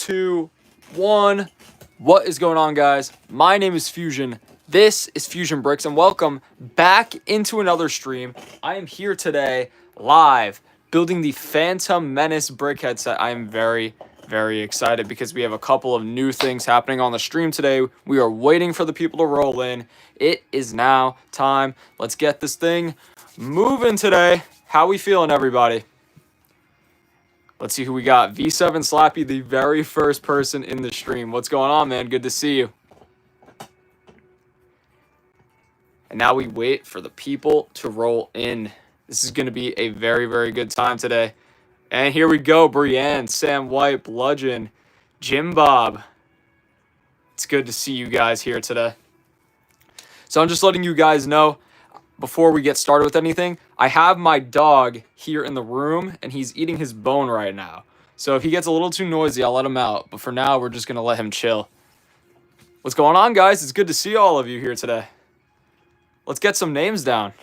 2, 1. What is going on, guys? My name is Fusion. This is Fusion Bricks, and welcome back into another stream. I am here today, live, building the Phantom Menace BrickHeadz set. I am very excited because we have a couple of new things happening on the stream today. We are waiting for the people to roll in. It is now time. Let's get this thing moving today. How we feeling, everybody? Let's see who we got. V7 Slappy, the very first person in the stream. What's going on, man? Good to see you. And now we wait for the people to roll in. This is going to be a very good time today. And here we go. Brienne, Sam White, Bludgeon, Jim Bob. It's good to see you guys here today. So I'm just letting you guys know, before we get started with anything, I have my dog here in the room, and he's eating his bone right now. So if he gets a little too noisy, I'll let him out. But for now, we're just going to let him chill. What's going on, guys? It's good to see all of you here today. Let's get some names down.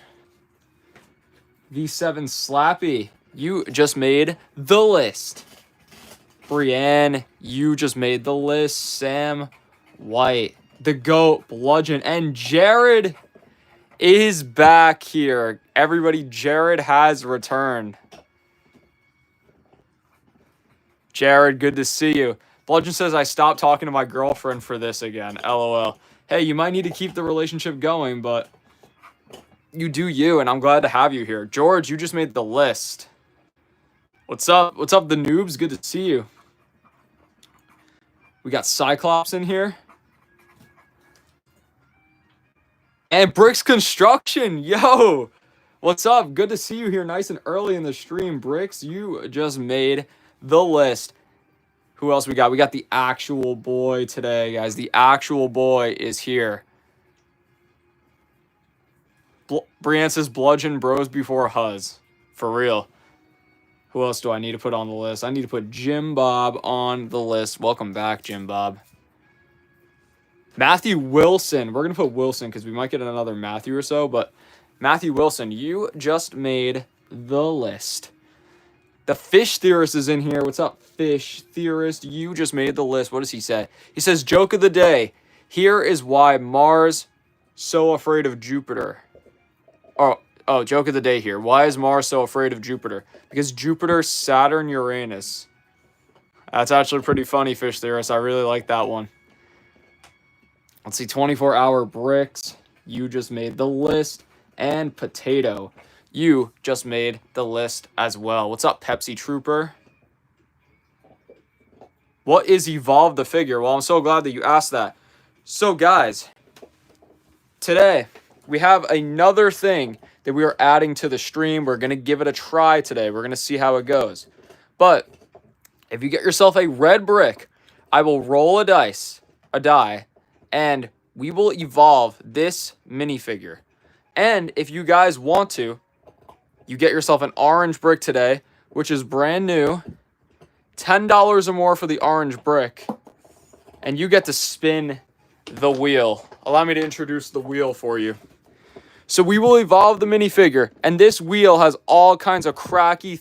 V7 Slappy, you just made the list. Brienne, you just made the list. Sam White, the GOAT, Bludgeon, and Jared is back here. Everybody, Jared has returned. Jared, good to see you. Bludgeon says, I stopped talking to my girlfriend for this again. LOL. Hey, you might need to keep the relationship going, but you do you, and I'm glad to have you here. George, you just made the list. What's up? What's up, the noobs? Good to see you. We got Cyclops in here. And Bricks Construction, yo! What's up? Good to see you here nice and early in the stream. Bricks, you just made the list. Who else we got? We got the actual boy today, guys. The actual boy is here. Brienne says Bludgeon bros before Huz. For real. Who else do I need to put on the list? I need to put Jim Bob on the list. Welcome back, Jim Bob. Matthew Wilson. We're going to put Wilson because we might get another Matthew or so. But Matthew Wilson, you just made the list. The Fish Theorist is in here. What's up, Fish Theorist? You just made the list. What does he say? He says, joke of the day. Here is why Mars so afraid of Jupiter. Oh, joke of the day here. Why is Mars so afraid of Jupiter? Because Jupiter, Saturn, Uranus. That's actually pretty funny, Fish Theorist. I really like that one. Let's see, 24-hour Bricks. You just made the list. And Potato. You just made the list as well. What's up, Pepsi Trooper? What is Evolve the figure? Well, I'm so glad that you asked that. So, guys, today we have another thing that we are adding to the stream. We're going to give it a try today. We're going to see how it goes. But if you get yourself a red brick, I will roll a die, and we will evolve this minifigure. And if you guys want to, you get yourself an orange brick today, which is brand new. $10 or more for the orange brick. And you get to spin the wheel. Allow me to introduce the wheel for you. So we will evolve the minifigure, and this wheel has all kinds of crazy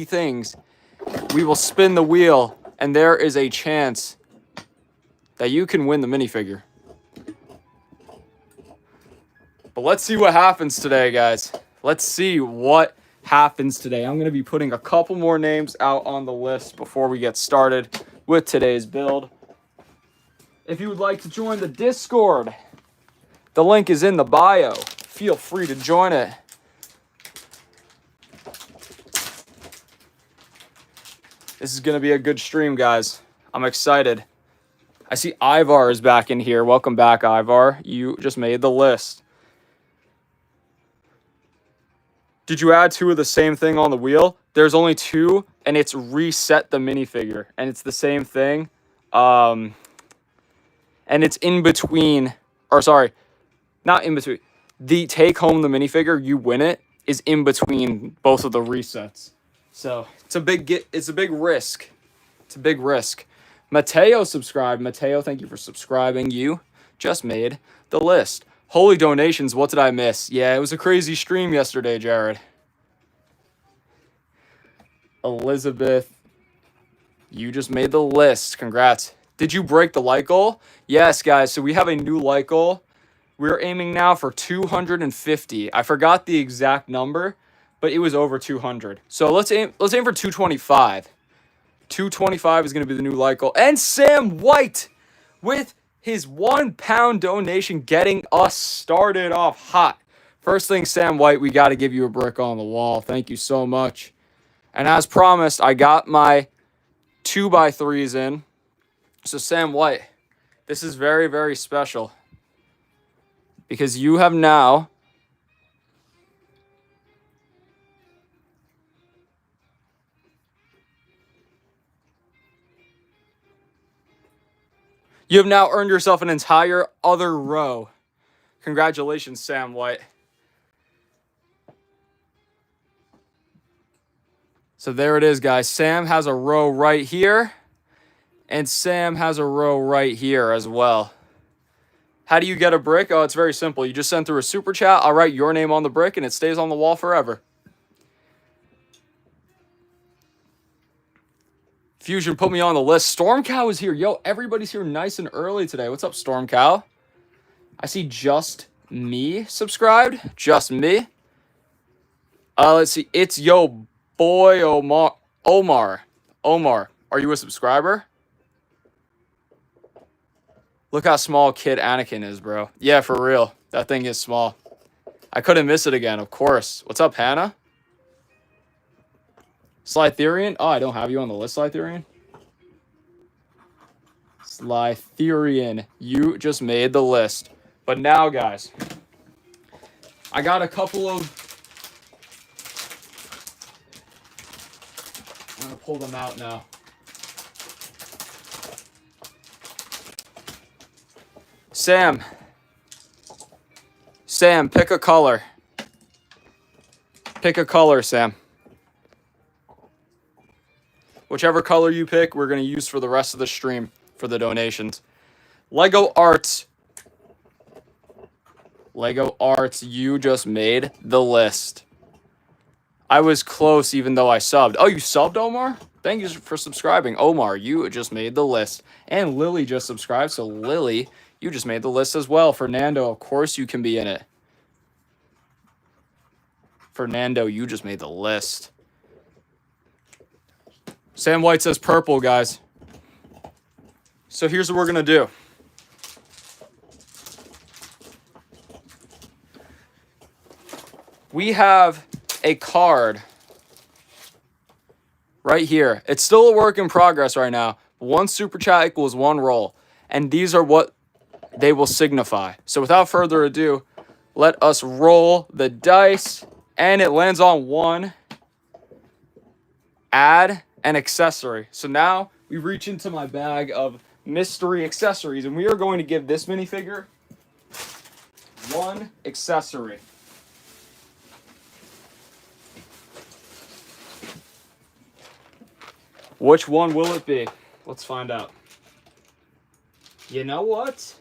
things. We will spin the wheel, and there is a chance that you can win the minifigure. But let's see what happens today, guys. Let's see what happens today. I'm going to be putting a couple more names out on the list before we get started with today's build. If you would like to join the Discord, the link is in the bio. Feel free to join it. This is going to be a good stream, guys. I'm excited. I see Ivar is back in here. Welcome back, Ivar. You just made the list. Did you add 2 of the same thing on the wheel? There's only 2, and it's reset the minifigure. And it's the same thing. And it's in between, or sorry, not in between. The take home the minifigure, you win it, is in between both of the resets. So it's a big risk. It's a big risk. Mateo subscribed. Mateo, thank you for subscribing. You just made the list. Holy donations, what did I miss? Yeah, it was a crazy stream yesterday, Jared. Elizabeth You just made the list. Congrats. Did you break the like goal? Yes, guys. So we have a new like goal. We're aiming now for 250. I forgot the exact number, but it was over 200. So let's aim for 225. 225 is going to be the new like goal. And Sam White with his £1 donation getting us started off hot. First thing, Sam White, we got to give you a brick on the wall. Thank you so much. And as promised, I got my 2x3s in. So Sam White, this is very, very special. Because you have now earned yourself an entire other row. Congratulations, Sam White. So there it is, guys. Sam has a row right here. And Sam has a row right here as well. How do you get a brick? Oh, it's very simple. You just send through a super chat. I'll write your name on the brick, and it stays on the wall forever. Fusion put me on the list. Storm Cow is here. Yo, everybody's here nice and early today. What's up, Storm Cow? I see just me subscribed. Just me. Let's see. It's yo boy Omar. Omar, are you a subscriber? Look how small Kid Anakin is, bro. Yeah, for real. That thing is small. I couldn't miss it again, of course. What's up, Hannah? Slytherian? Oh, I don't have you on the list, Slytherian. Slytherian, you just made the list. But now, guys, I got a couple of... I'm going to pull them out now. Sam, pick a color. Pick a color, Sam. Whichever color you pick, we're going to use for the rest of the stream for the donations. Lego Arts. Lego Arts, you just made the list. I was close even though I subbed. Oh, you subbed, Omar? Thank you for subscribing. Omar, you just made the list. And Lily just subscribed, so Lily, you just made the list as well. Fernando, of course you can be in it. Fernando, you just made the list. Sam White says purple, guys. So here's what we're going to do. We have a card right here. It's still a work in progress right now. One super chat equals one roll. And these are what they will signify. So without further ado, let us roll the dice. And it lands on one. Add an accessory. So now we reach into my bag of mystery accessories. And we are going to give this minifigure one accessory. Which one will it be? Let's find out. You know what?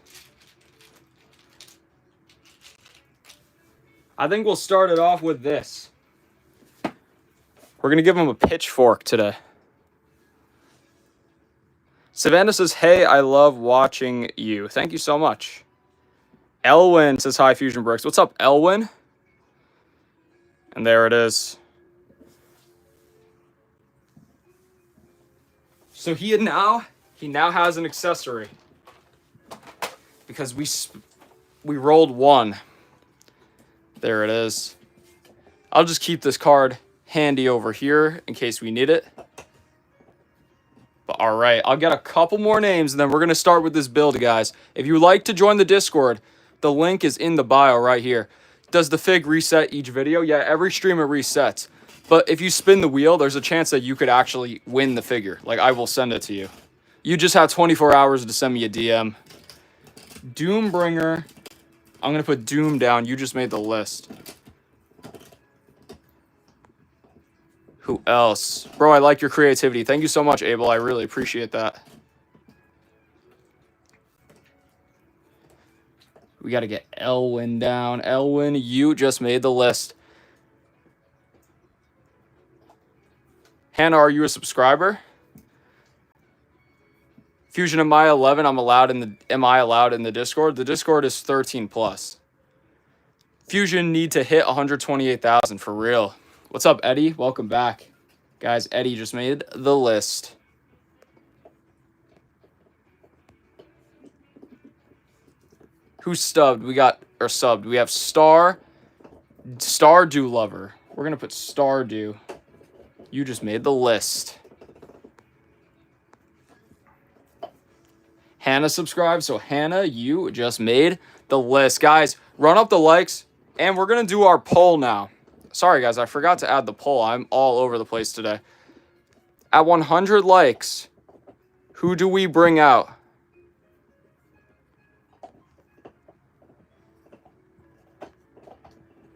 I think we'll start it off with this. We're going to give him a pitchfork today. Savannah says, hey, I love watching you. Thank you so much. Elwin says, hi, Fusion Bricks. What's up, Elwin? And there it is. So he now has an accessory. Because we rolled one. There it is. I'll just keep this card handy over here in case we need it. But all right, I'll get a couple more names and then we're going to start with this build, guys. If you would like to join the Discord, the link is in the bio right here. Does the fig reset each video? Yeah, every stream it resets. But if you spin the wheel, there's a chance that you could actually win the figure. Like, I will send it to you. You just have 24 hours to send me a DM. Doombringer. I'm going to put Doom down. You just made the list. Who else? Bro, I like your creativity. Thank you so much, Abel. I really appreciate that. We got to get Elwin down. Elwin, you just made the list. Hannah, are you a subscriber? Fusion, am I 11? Am I allowed in the Discord? The Discord is 13 plus. Fusion need to hit 128,000 for real. What's up, Eddie? Welcome back. Guys, Eddie just made the list. Who's stubbed? We have Stardew Lover. We're going to put Stardew. You just made the list. Hannah subscribed. So, Hannah, you just made the list. Guys, run up the likes. And we're going to do our poll now. Sorry, guys. I forgot to add the poll. I'm all over the place today. At 100 likes, who do we bring out?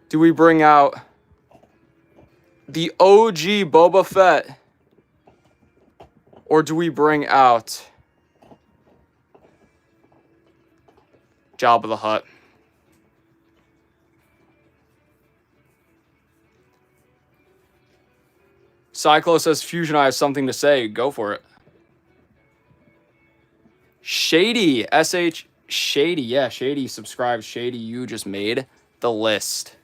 Do we bring out the OG Boba Fett? Or do we bring out Jabba the Hutt? Cyclo says, Fusion, I have something to say. Go for it. Shady, SH, Shady. Yeah, Shady subscribed. Shady, you just made the list.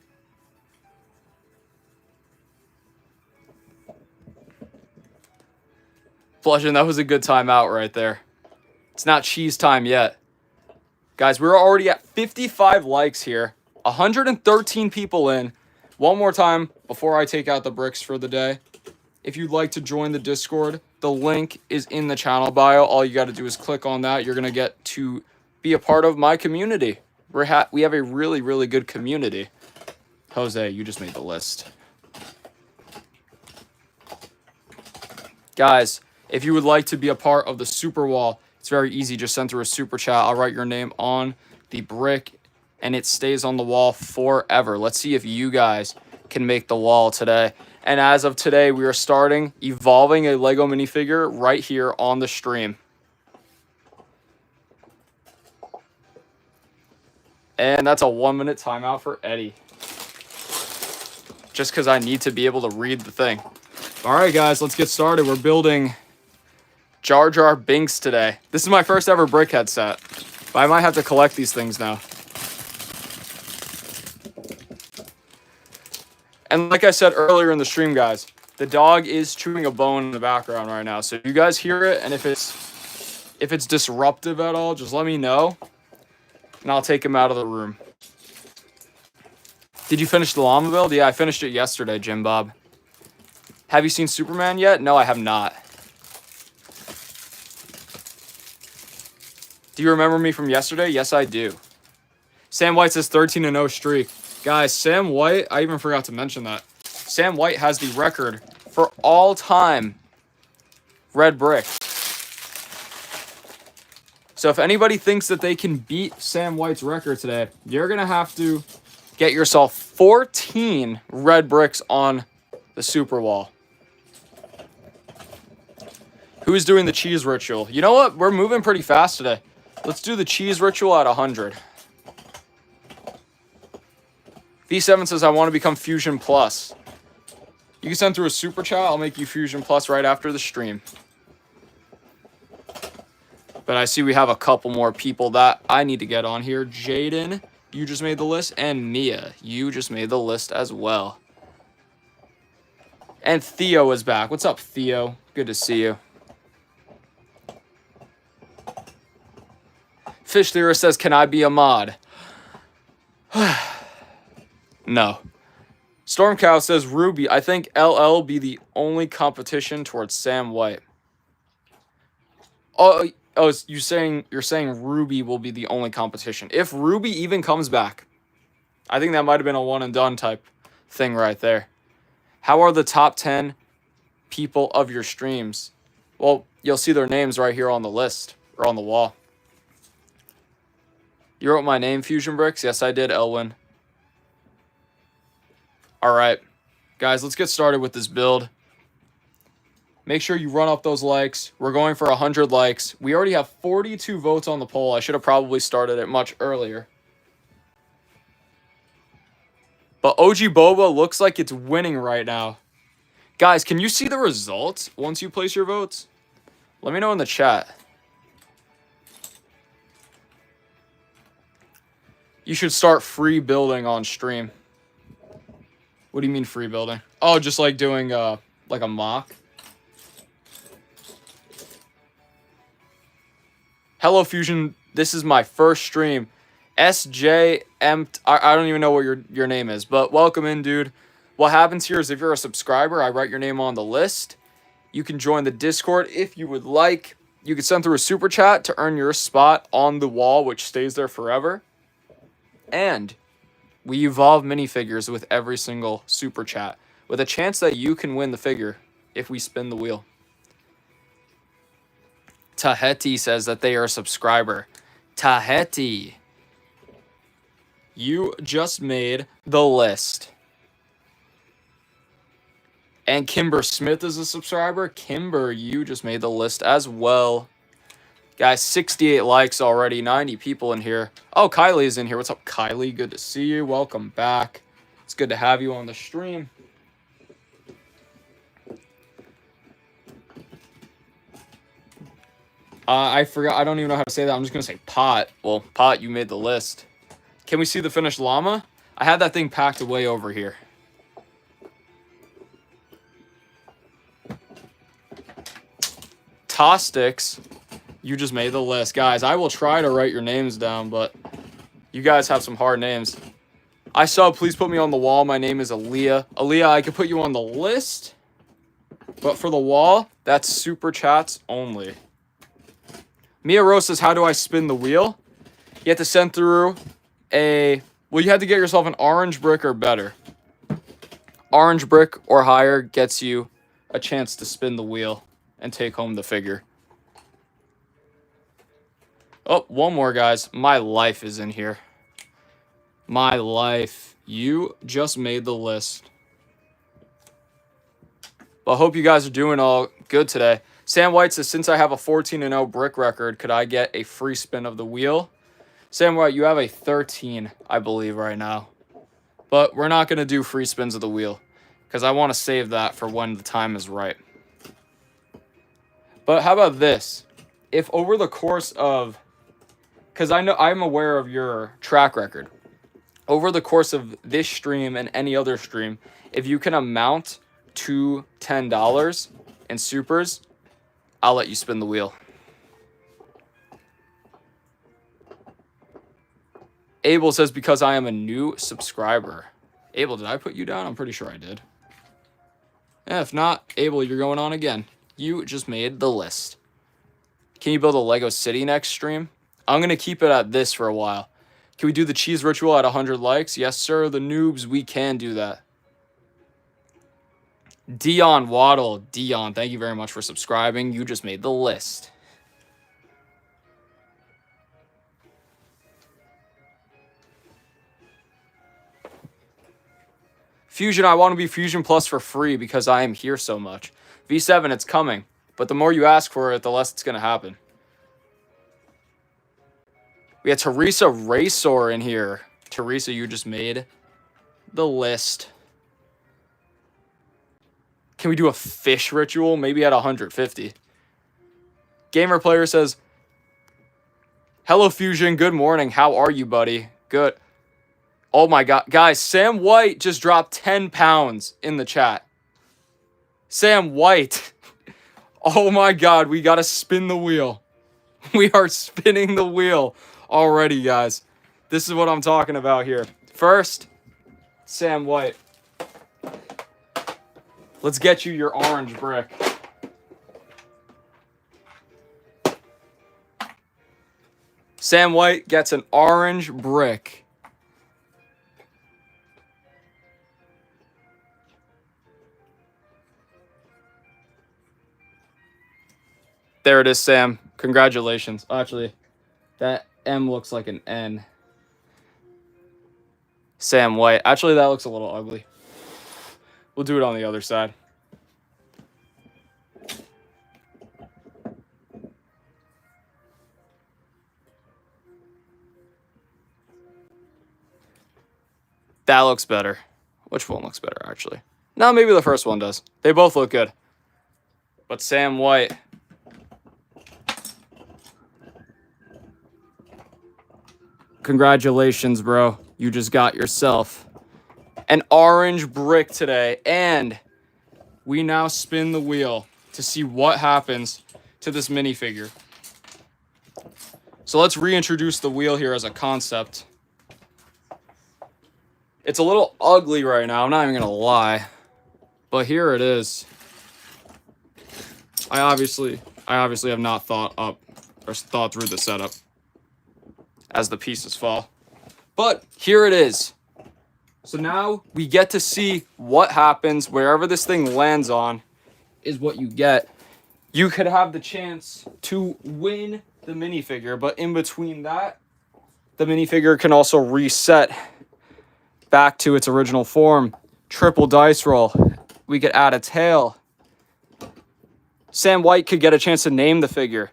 Flushing, that was a good timeout right there. It's not cheese time yet. Guys, we're already at 55 likes here. 113 people in. One more time before I take out the bricks for the day. If you'd like to join the Discord, the link is in the channel bio. All you got to do is click on that. You're going to get to be a part of my community. We have a really, really good community. Jose, you just made the list. Guys, if you would like to be a part of the Super Wall, it's very easy. Just send through a Super Chat. I'll write your name on the brick, and it stays on the wall forever. Let's see if you guys can make the wall today. And as of today, we are starting evolving a Lego minifigure right here on the stream. And that's a 1-minute timeout for Eddie. Just because I need to be able to read the thing. All right, guys, let's get started. We're building Jar Jar Binks today. This is my first ever BrickHeadz set. But I might have to collect these things now. And like I said earlier in the stream, guys, the dog is chewing a bone in the background right now. So if you guys hear it, and if it's disruptive at all, just let me know, and I'll take him out of the room. Did you finish the llama build? Yeah, I finished it yesterday, Jim Bob. Have you seen Superman yet? No, I have not. Do you remember me from yesterday? Yes, I do. Sam White says 13-0 streak. Guys, Sam White, I even forgot to mention that. Sam White has the record for all-time red brick. So if anybody thinks that they can beat Sam White's record today, you're going to have to get yourself 14 red bricks on the Super Wall. Who's doing the cheese ritual? You know what? We're moving pretty fast today. Let's do the cheese ritual at 100. V7 says, I want to become Fusion Plus. You can send through a Super Chat. I'll make you Fusion Plus right after the stream. But I see we have a couple more people that I need to get on here. Jaden, you just made the list. And Mia, you just made the list as well. And Theo is back. What's up, Theo? Good to see you. Fish Theorist says, can I be a mod? No. Stormcow says, Ruby, I think LL be the only competition towards Sam White. Oh, you're saying Ruby will be the only competition. If Ruby even comes back, I think that might have been a one and done type thing right there. How are the top 10 people of your streams? Well, you'll see their names right here on the list or on the wall. You wrote my name, Fusion Bricks? Yes, I did, Elwin. All right, guys, let's get started with this build. Make sure you run up those likes. We're going for 100 likes. We already have 42 votes on the poll. I should have probably started it much earlier. But OG Boba looks like it's winning right now. Guys, can you see the results once you place your votes? Let me know in the chat. You should start free building on stream. What do you mean free building? Oh, just like doing like a mock. Hello Fusion, this is my first stream. SJM, I don't even know what your name is, but welcome in, dude. What happens here is if you're a subscriber, I write your name on the list. You can join the Discord if you would like. You can send through a super chat to earn your spot on the wall, which stays there forever. And we evolve minifigures with every single super chat, with a chance that you can win the figure if we spin the wheel. Taheti says that they are a subscriber. Taheti, you just made the list. And Kimber Smith is a subscriber. Kimber, you just made the list as well. Guys, 68 likes already, 90 people in here. Oh, Kylie is in here. What's up, Kylie? Good to see you. Welcome back. It's good to have you on the stream. I forgot. I don't even know how to say that. I'm just going to say Pot. Well, Pot, you made the list. Can we see the finished llama? I had that thing packed away over here. Tostics, you just made the list. Guys, I will try to write your names down, but you guys have some hard names. I saw, please put me on the wall. My name is Aaliyah. Aaliyah, I could put you on the list, but for the wall, that's super chats only. Mia Rose says, how do I spin the wheel? You have to send through a... Well, you have to get yourself an orange brick or better. Orange brick or higher gets you a chance to spin the wheel and take home the figure. Oh, one more, guys. My life is in here. My life. You just made the list. Well, I hope you guys are doing all good today. Sam White says, since I have a 14-0 brick record, could I get a free spin of the wheel? Sam White, you have a 13, I believe, right now. But we're not going to do free spins of the wheel, because I want to save that for when the time is right. But how about this? If over the course of... Because I'm aware of your track record. Over the course of this stream and any other stream, if you can amount to $10 in supers, I'll let you spin the wheel. Abel says, because I am a new subscriber. Abel, did I put you down? I'm pretty sure I did. Yeah, if not, Abel, you're going on again. You just made the list. Can you build a Lego City next stream? I'm going to keep it at this for a while. Can we do the cheese ritual at 100 likes? Yes, sir. The noobs, we can do that. Dion Waddle. Dion, thank you very much for subscribing. You just made the list. Fusion, I want to be Fusion Plus for free because I am here so much. V7, it's coming. But the more you ask for it, the less it's going to happen. We had Teresa Racer in here. Teresa, you just made the list. Can we do a fish ritual? Maybe at 150. Gamer Player says, hello, Fusion. Good morning. How are you, buddy? Good. Oh, my God. Guys, Sam White just dropped 10 pounds in the chat. Sam White. Oh, my God. We got to spin the wheel. We are spinning the wheel already, guys. This is what I'm talking about here. First, Sam White. Let's get you your orange brick. Sam White gets an orange brick. There it is, Sam. Congratulations. Actually, that M looks like an N. Sam White. Actually, that looks a little ugly. We'll do it on the other side. That looks better. Which one looks better, actually? No, maybe the first one does. They both look good. But Sam White. Congratulations, bro. You just got yourself an orange brick today. And we now spin the wheel to see what happens to this minifigure. So let's reintroduce the wheel here as a concept. It's a little ugly right now, I'm not even gonna lie. But here it is. I obviously have not thought through the setup as the pieces fall. But here it is. So now we get to see what happens wherever this thing lands on is what you get. You could have the chance to win the minifigure, but in between that, the minifigure can also reset back to its original form. Triple dice roll. We could add a tail. Sam White could get a chance to name the figure.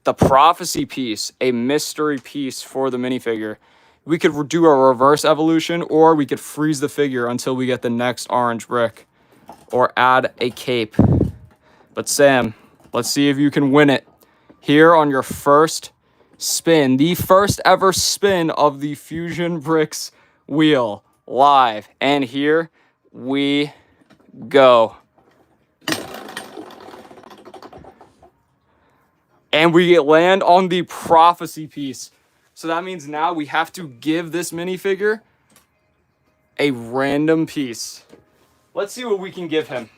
The prophecy piece, a mystery piece for the minifigure. We could do a reverse evolution, or we could freeze the figure until we get the next orange brick, or add a cape. But Sam, let's see if you can win it here on your first spin, the first ever spin of the Fusion Bricks wheel live. And here we go. And we land on the prophecy piece. So that means now we have to give this minifigure a random piece. Let's see what we can give him.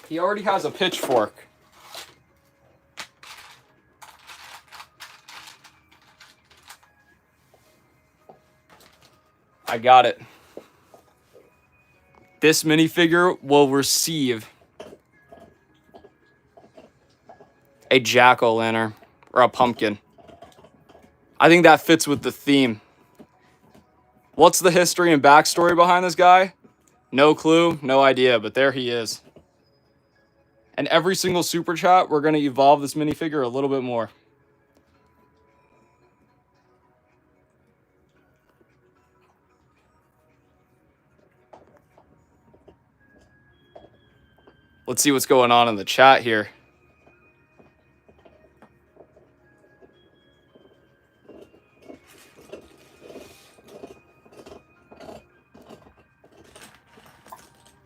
He already has a pitchfork. I got it. This minifigure will receive a jack-o'-lantern or a pumpkin. I think that fits with the theme. What's the history and backstory behind this guy? No clue, no idea, but there he is. And every single super chat, we're going to evolve this minifigure a little bit more. Let's see what's going on in the chat here.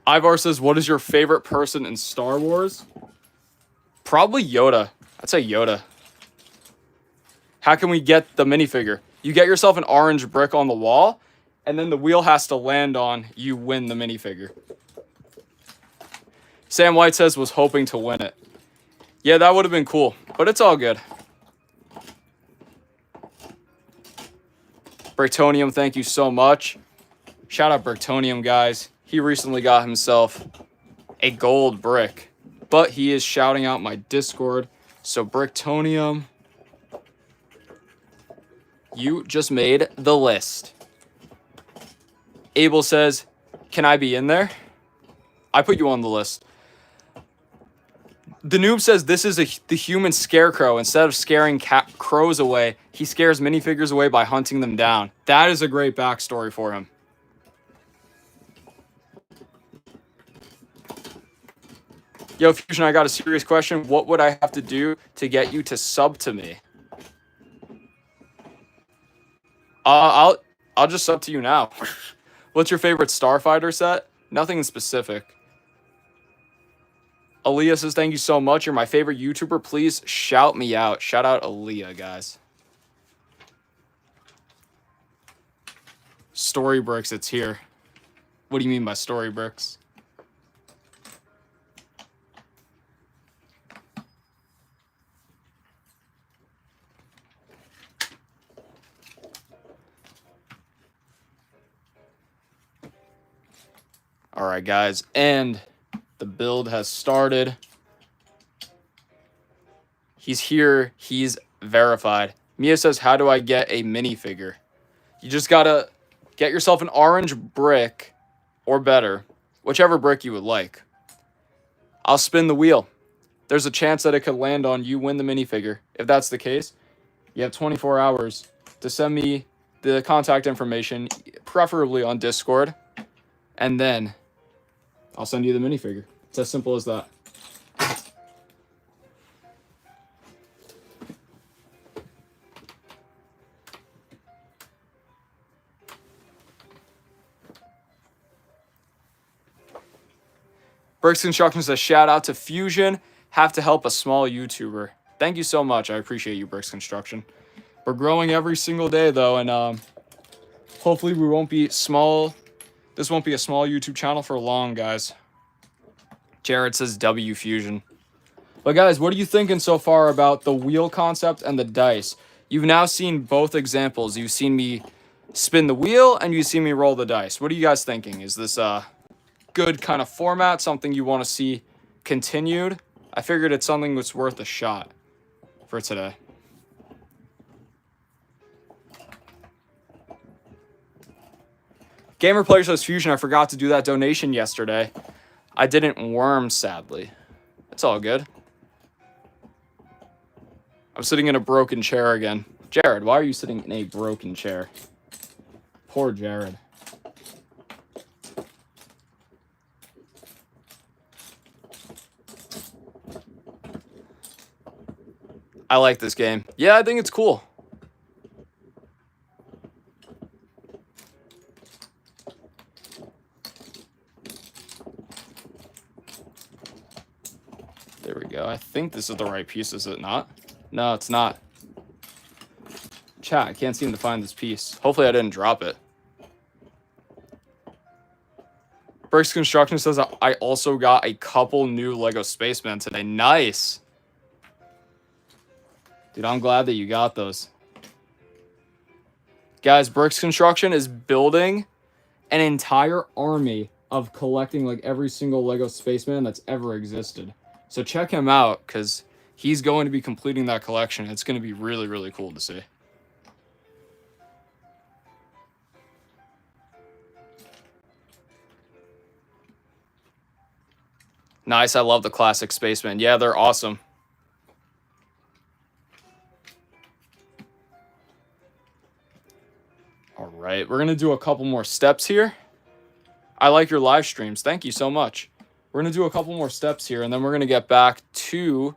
Ivar says, what is your favorite person in Star Wars? Probably Yoda. I'd say Yoda. How can we get the minifigure? You get yourself an orange brick on the wall, and then the wheel has to land on, you win the minifigure. Sam White says, was hoping to win it. Yeah, that would have been cool, but it's all good. Bricktonium, thank you so much. Shout out Bricktonium, guys. He recently got himself a gold brick, but he is shouting out my Discord. So Bricktonium, you just made the list. Abel says, can I be in there? I put you on the list. The noob says this is the human scarecrow. Instead of scaring crows away, he scares minifigures away by hunting them down. That is a great backstory for him. Yo, Fusion, I got a serious question. What would I have to do to get you to sub to me? I'll just sub to you now. What's your favorite Starfighter set? Nothing specific. Aaliyah says, thank you so much. You're my favorite YouTuber. Please shout me out. Shout out Aaliyah, guys. Story Bricks, it's here. What do you mean by Story Bricks? All right, guys, and the build has started. He's here. He's verified. Mia says, how do I get a minifigure? You just got to get yourself an orange brick or better, whichever brick you would like. I'll spin the wheel. There's a chance that it could land on you win the minifigure. If that's the case, you have 24 hours to send me the contact information, preferably on Discord, and then I'll send you the minifigure. It's as simple as that. Bricks Construction says, shout out to Fusion. Have to help a small YouTuber. Thank you so much. I appreciate you, Bricks Construction. We're growing every single day, though, and hopefully we won't be small. This won't be a small YouTube channel for long, guys. Jared says W Fusion. But guys, what are you thinking so far about the wheel concept and the dice? You've now seen both examples. You've seen me spin the wheel and you've seen me roll the dice. What are you guys thinking? Is this a good kind of format, something you want to see continued? I figured it's something that's worth a shot for today. Gamer Player says, Fusion, I forgot to do that donation yesterday. I didn't worm, sadly. It's all good. I'm sitting in a broken chair again. Jared, why are you sitting in a broken chair? Poor Jared. I like this game. Yeah, I think it's cool. There we go. I think this is the right piece, is it not? No, it's not. Chat, I can't seem to find this piece. Hopefully I didn't drop it. Bricks Construction says I also got a couple new Lego Spacemen today. Nice. Dude, I'm glad that you got those. Guys, Bricks Construction is building an entire army of collecting like every single Lego Spaceman that's ever existed. So check him out, because he's going to be completing that collection. It's going to be really, really cool to see. Nice, I love the classic Spaceman. Yeah, they're awesome. All right, we're going to do a couple more steps here. I like your live streams. Thank you so much. We're going to do a couple more steps here, and then we're going to get back to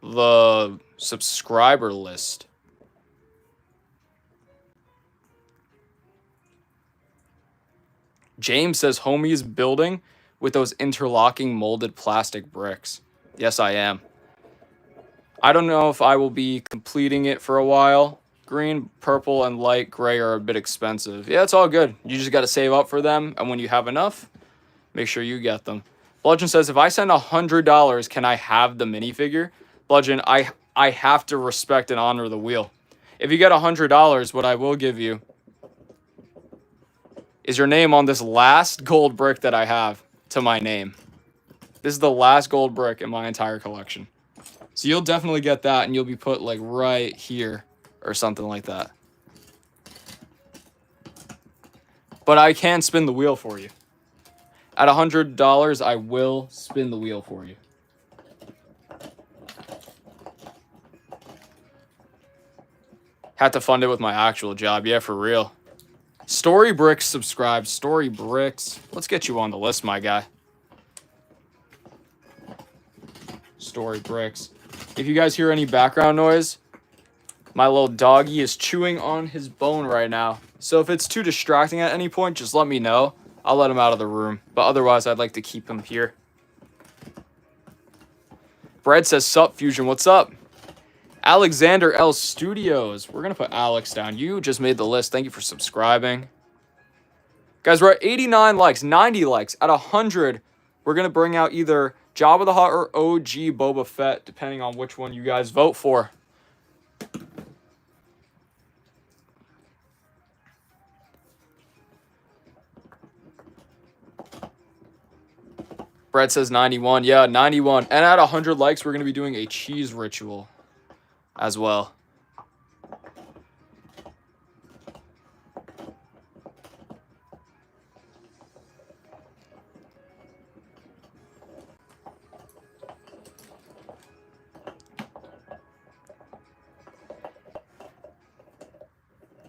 the subscriber list. James says, homie is building with those interlocking molded plastic bricks. Yes, I am. I don't know if I will be completing it for a while. Green, purple, and light gray are a bit expensive. Yeah, it's all good. You just got to save up for them, and when you have enough, make sure you get them. Bludgeon says, if I send $100, can I have the minifigure? Bludgeon, I have to respect and honor the wheel. If you get $100, what I will give you is your name on this last gold brick that I have to my name. This is the last gold brick in my entire collection. So you'll definitely get that, and you'll be put like right here or something like that. But I can spin the wheel for you. At $100, I will spin the wheel for you. Had to fund it with my actual job. Yeah, for real. Story Bricks subscribe. Story Bricks. Let's get you on the list, my guy. Story Bricks. If you guys hear any background noise, my little doggy is chewing on his bone right now. So if it's too distracting at any point, just let me know. I'll let him out of the room. But otherwise, I'd like to keep him here. Brad says, sup, Fusion, what's up? Alexander L Studios. We're going to put Alex down. You just made the list. Thank you for subscribing. Guys, we're at 89 likes, 90 likes. At 100, we're going to bring out either Jabba the Hutt or OG Boba Fett, depending on which one you guys vote for. Brett says 91. Yeah, 91. And at 100 likes, we're going to be doing a cheese ritual as well.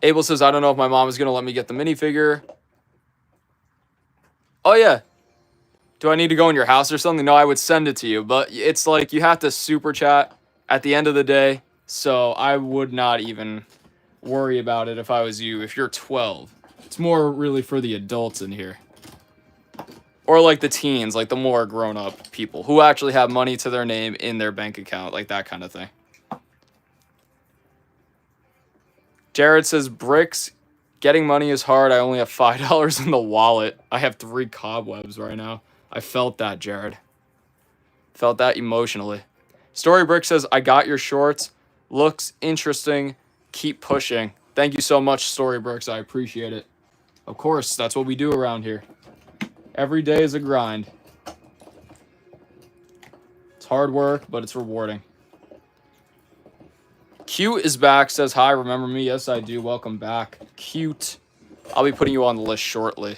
Abel says, I don't know if my mom is going to let me get the minifigure. Oh, yeah. Do I need to go in your house or something? No, I would send it to you. But it's like you have to super chat at the end of the day. So I would not even worry about it if I was you. If you're 12. It's more really for the adults in here. Or like the teens, like the more grown-up people who actually have money to their name in their bank account, like that kind of thing. Jared says, bricks, getting money is hard. I only have $5 in the wallet. I have 3 cobwebs right now. I felt that, Jared. Felt that emotionally. Storybrick says, I got your shorts. Looks interesting. Keep pushing. Thank you so much, Storybricks. I appreciate it. Of course, that's what we do around here. Every day is a grind. It's hard work, but it's rewarding. Cute is back, says, hi, remember me? Yes, I do. Welcome back. Cute. I'll be putting you on the list shortly.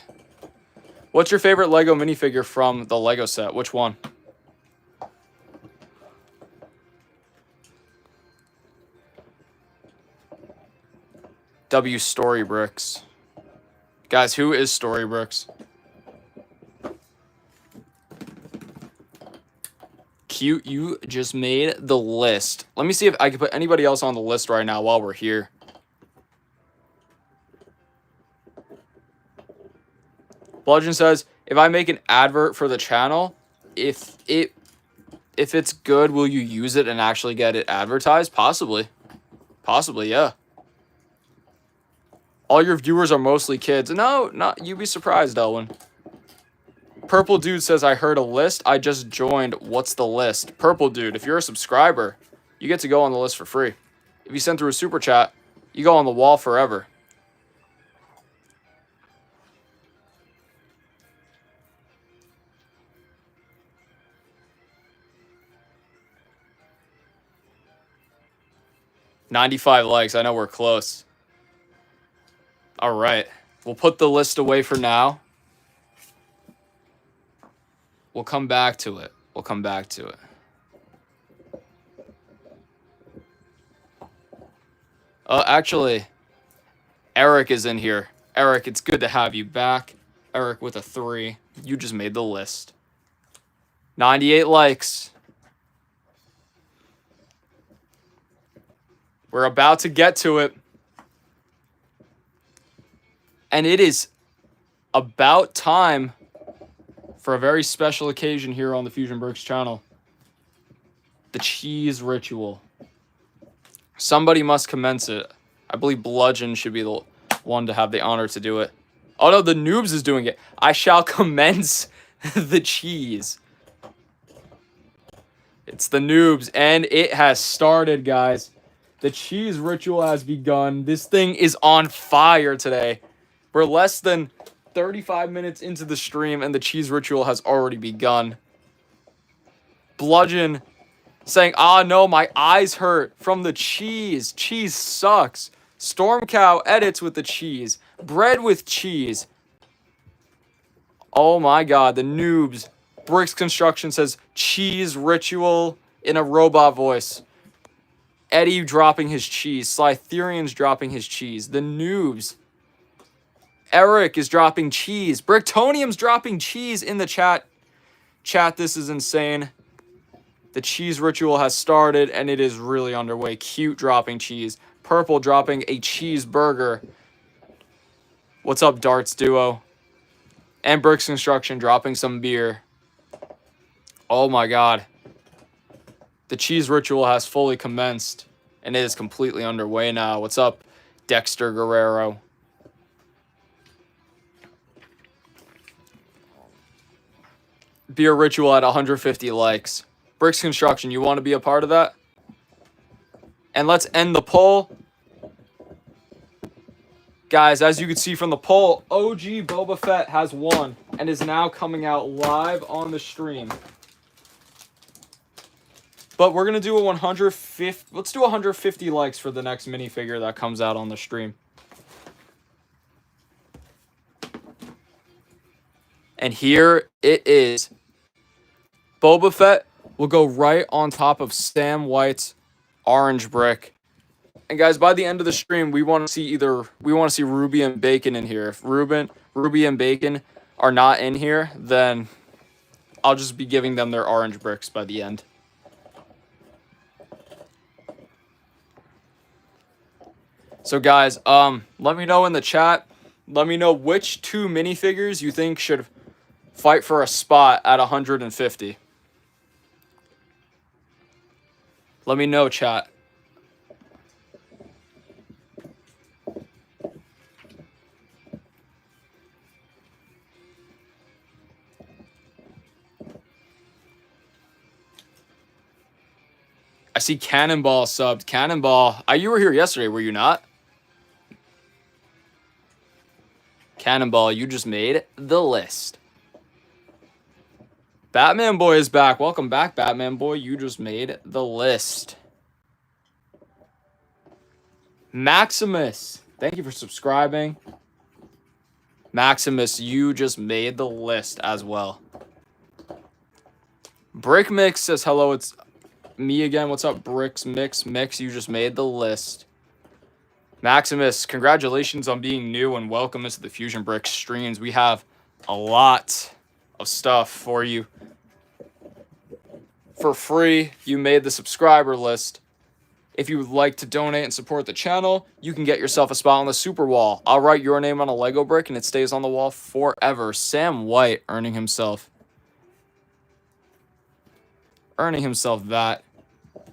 What's your favorite Lego minifigure from the Lego set? Which one? W Storybricks. Guys, who is Storybricks? Cute, you just made the list. Let me see if I can put anybody else on the list right now while we're here. Bludgeon says, if I make an advert for the channel, if it's good, will you use it and actually get it advertised? Possibly. Possibly, yeah. All your viewers are mostly kids. No, not you'd be surprised, Elwin. Purple Dude says, I heard a list. I just joined. What's the list? Purple Dude, if you're a subscriber, you get to go on the list for free. If you send through a super chat, you go on the wall forever. $95 likes. I know we're close. All right. We'll put the list away for now. We'll come back to it. We'll come back to it. Actually, Eric is in here. Eric, it's good to have you back. Eric with a 3. You just made the list. 98 likes. We're about to get to it. And it is about time for a very special occasion here on the Fusion Bricks channel. The cheese ritual. Somebody must commence it. I believe Bludgeon should be the one to have the honor to do it. Oh no, the Noobs is doing it. I shall commence the cheese. It's the Noobs, and it has started, guys. The cheese ritual has begun. This thing is on fire today. We're less than 35 minutes into the stream, and the cheese ritual has already begun. Bludgeon saying, ah, no, my eyes hurt from the cheese. Cheese sucks. Storm Cow edits with the cheese. Bread with cheese. Oh, my God. The Noobs. Bricks Construction says, cheese ritual in a robot voice. Eddie dropping his cheese. Slytherian's dropping his cheese. The Noobs. Eric is dropping cheese. Bricktonium's dropping cheese in the chat. Chat, this is insane. The cheese ritual has started, and it is really underway. Cute dropping cheese. Purple dropping a cheeseburger. What's up, Darts Duo? And Bricks Construction dropping some beer. Oh my God. The cheese ritual has fully commenced, and it is completely underway now. What's up, Dexter Guerrero? Beer ritual at 150 likes. Bricks Construction, you want to be a part of that? And let's end the poll. Guys, as you can see from the poll, OG Boba Fett has won and is now coming out live on the stream. But we're going to do a 150... Let's do 150 likes for the next minifigure that comes out on the stream. And here it is. Boba Fett will go right on top of Sam White's orange brick. And guys, by the end of the stream, we want to see Ruby and Bacon in here. If Ruby and Bacon are not in here, then I'll just be giving them their orange bricks by the end. So guys, let me know in the chat. Let me know which 2 minifigures you think should fight for a spot at 150. Let me know, chat. I see Cannonball subbed. Cannonball, you were here yesterday, were you not? Cannonball, you just made the list. Batman Boy is back. Welcome back, Batman Boy. You just made the list. Maximus, thank you for subscribing. Maximus, you just made the list as well. Brick Mix says, hello, it's me again. What's up, Bricks Mix? Mix, you just made the list. Maximus, congratulations on being new and welcome into the Fusion Brick streams. We have a lot of stuff for you. For free, you made the subscriber list. If you would like to donate and support the channel, you can get yourself a spot on the super wall. I'll write your name on a Lego brick and it stays on the wall forever. Sam White earning himself that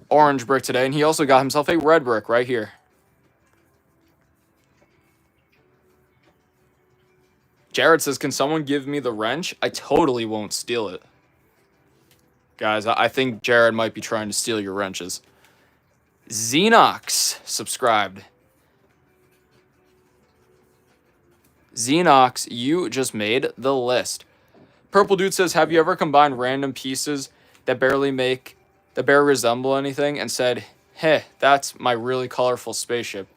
orange brick today. And he also got himself a red brick right here. Jared says, can someone give me the wrench? I totally won't steal it. Guys, I think Jared might be trying to steal your wrenches. Xenox subscribed. Xenox, you just made the list. Purple Dude says, have you ever combined random pieces that barely resemble anything and said, hey, that's my really colorful spaceship?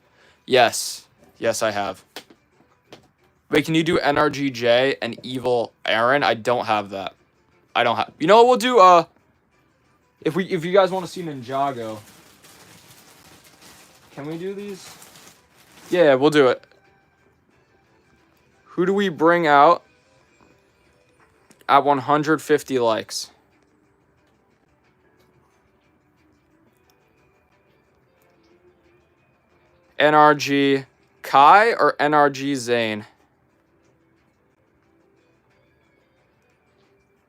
Yes. Yes, I have. Wait, can you do NRGJ and Evil Aaron? I don't have that. You know what we'll do? If you guys want to see Ninjago, can we do these? Yeah, we'll do it. Who do we bring out at 150 likes? NRG Kai or NRG Zane?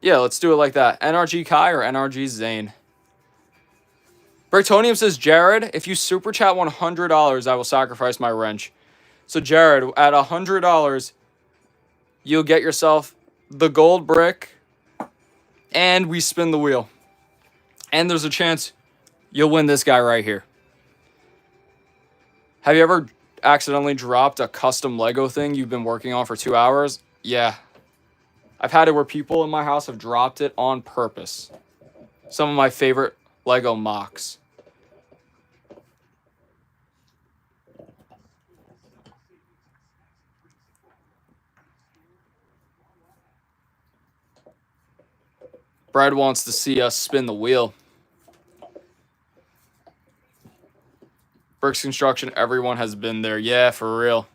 Yeah, let's do it like that. NRG Kai or NRG Zane? Bricktonium says, Jared, if you super chat $100, I will sacrifice my wrench. So, Jared, at $100, you'll get yourself the gold brick, and we spin the wheel. And there's a chance you'll win this guy right here. Have you ever accidentally dropped a custom Lego thing you've been working on for 2 hours? Yeah. I've had it where people in my house have dropped it on purpose. Some of my favorite Lego mocks. Brad wants to see us spin the wheel. Bricks Construction, everyone has been there. Yeah, for real.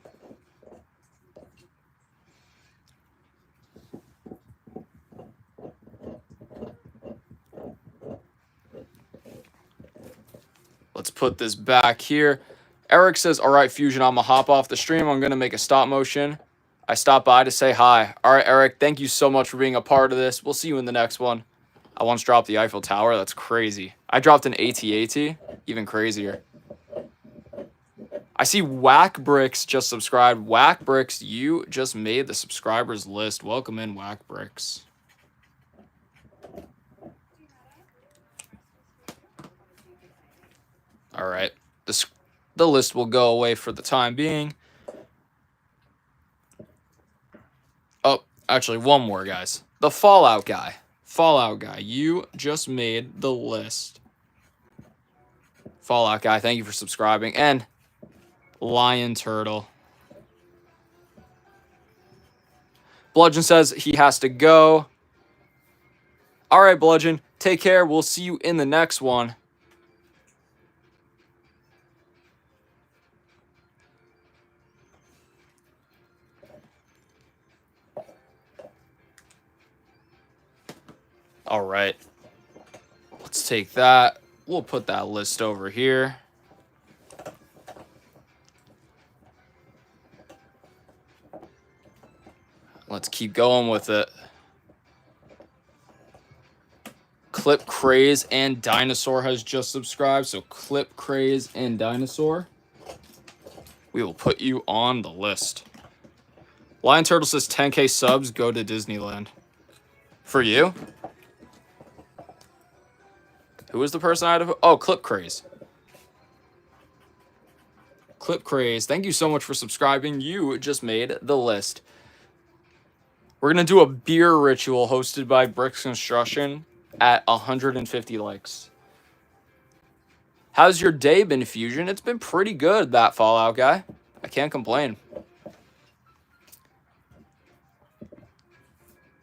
Let's put this back here. Eric says, all right, Fusion, I'm going to hop off the stream. I'm going to make a stop motion. I stopped by to say hi. All right, Eric, thank you so much for being a part of this. We'll see you in the next one. I once dropped the Eiffel Tower. That's crazy. I dropped an AT-AT. Even crazier. I see Whack Bricks just subscribed. Whack Bricks, you just made the subscribers list. Welcome in, Whack Bricks. All right. The list will go away for the time being. Oh, actually, one more, guys. The Fallout guy. Fallout guy, you just made the list. Fallout guy, thank you for subscribing. And Lion Turtle. Bludgeon says he has to go. All right, Bludgeon, take care. We'll see you in the next one. All right. Let's take that. We'll put that list over here. Let's keep going with it. Clip Craze and Dinosaur has just subscribed. So Clip Craze and Dinosaur, we will put you on the list. Lion Turtle says 10K subs, go to Disneyland. For you? Who is the person I had to... Oh, Clip Craze. Clip Craze, thank you so much for subscribing. You just made the list. We're going to do a beer ritual hosted by Bricks Construction at 150 likes. How's your day been, Fusion? It's been pretty good, that Fallout guy. I can't complain.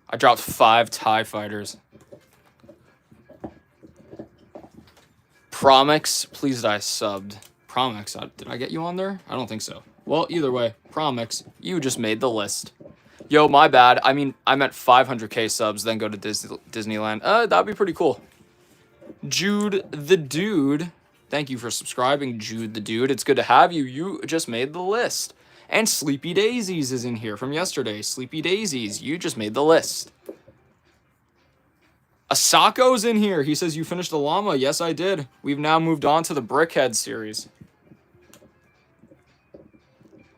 I dropped 5 TIE fighters. Promix, please I subbed. Promix, did I get you on there? I don't think so. Well, either way, Promix, you just made the list. Yo, my bad. I mean, I meant 500K subs, then go to Disneyland. That'd be pretty cool. Jude the Dude, thank you for subscribing, Jude the Dude. It's good to have you. You just made the list. And Sleepy Daisies is in here from yesterday. Sleepy Daisies, you just made the list. Asako's in here. He says, you finished the llama. Yes, I did. We've now moved on to the BrickHeadz series.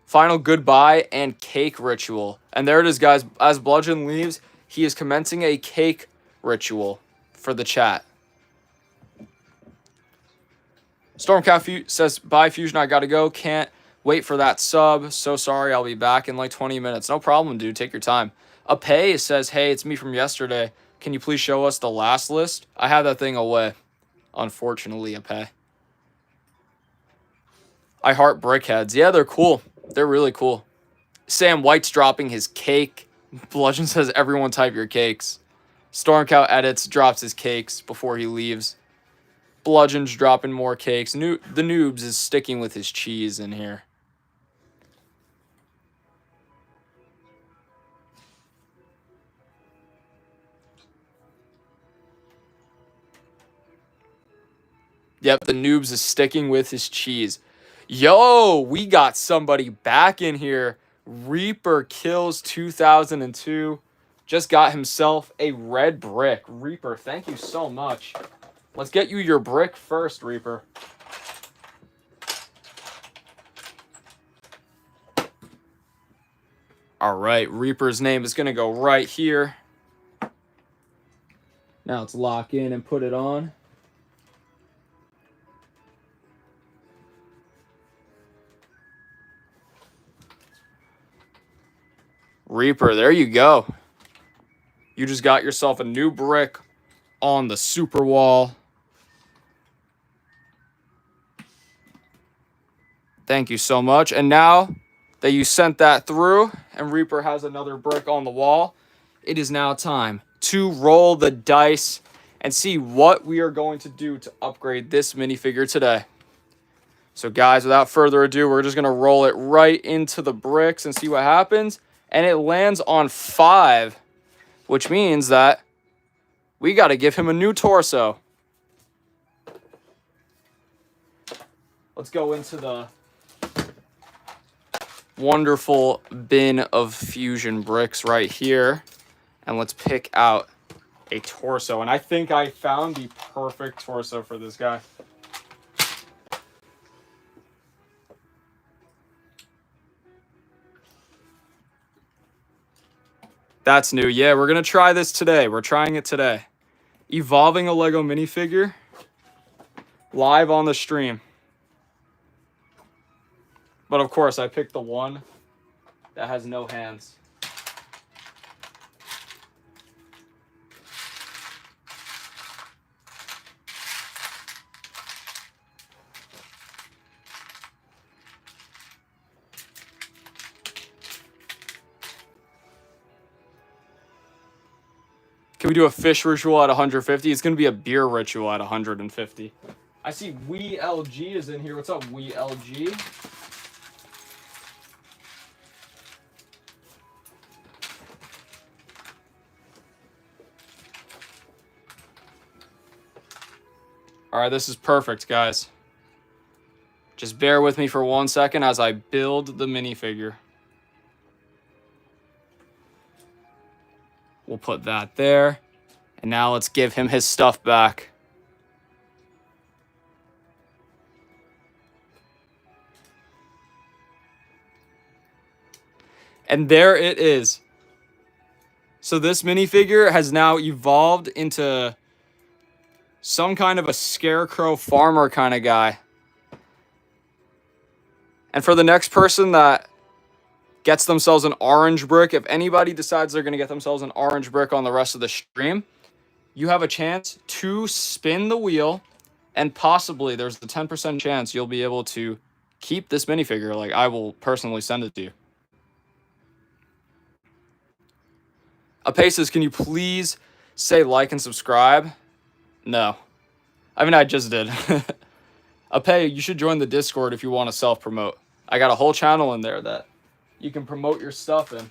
Final goodbye and cake ritual. And there it is, guys. As Bludgeon leaves, he is commencing a cake ritual for the chat. Stormcat says, bye, Fusion. I gotta go. Can't wait for that sub. So sorry. I'll be back in like 20 minutes. No problem, dude. Take your time. Apay says, hey, it's me from yesterday. Can you please show us the last list? I have that thing away. Unfortunately, Apay. I heart BrickHeadz. Yeah, they're cool. They're really cool. Sam White's dropping his cake. Bludgeon says, everyone type your cakes. Stormcow edits, drops his cakes before he leaves. Bludgeon's dropping more cakes. The Noobs is sticking with his cheese in here. Yep, the Noobs is sticking with his cheese. Yo, we got somebody back in here. Reaper Kills 2002. Just got himself a red brick. Reaper, thank you so much. Let's get you your brick first, Reaper. All right, Reaper's name is going to go right here. Now let's lock in and put it on. Reaper, there you go. You just got yourself a new brick on the super wall. Thank you so much. And now that you sent that through and Reaper has another brick on the wall, it is now time to roll the dice and see what we are going to do to upgrade this minifigure today. So guys, without further ado, we're just going to roll it right into the bricks and see what happens. And it lands on 5, which means that we got to give him a new torso. Let's go into the wonderful bin of fusion bricks right here. And let's pick out a torso. And I think I found the perfect torso for this guy. That's new. Yeah, we're going to try this today. We're trying it today. Evolving a Lego minifigure live on the stream. But of course, I picked the one that has no hands. Can we do a fish ritual at 150? It's going to be a beer ritual at 150. I see Wee LG is in here. What's up, Wee LG? All right, this is perfect, guys. Just bear with me for 1 second as I build the minifigure. We'll put that there. And now let's give him his stuff back. And there it is. So this minifigure has now evolved into some kind of a scarecrow farmer kind of guy. And for the next person that gets themselves an orange brick, if anybody decides they're going to get themselves an orange brick on the rest of the stream, you have a chance to spin the wheel, and possibly there's the 10% chance you'll be able to keep this minifigure. Like, I will personally send it to you. Apaces, can you please say like and subscribe? No. I mean, I just did. Ape, you should join the Discord if you want to self-promote. I got a whole channel in there that you can promote your stuff in.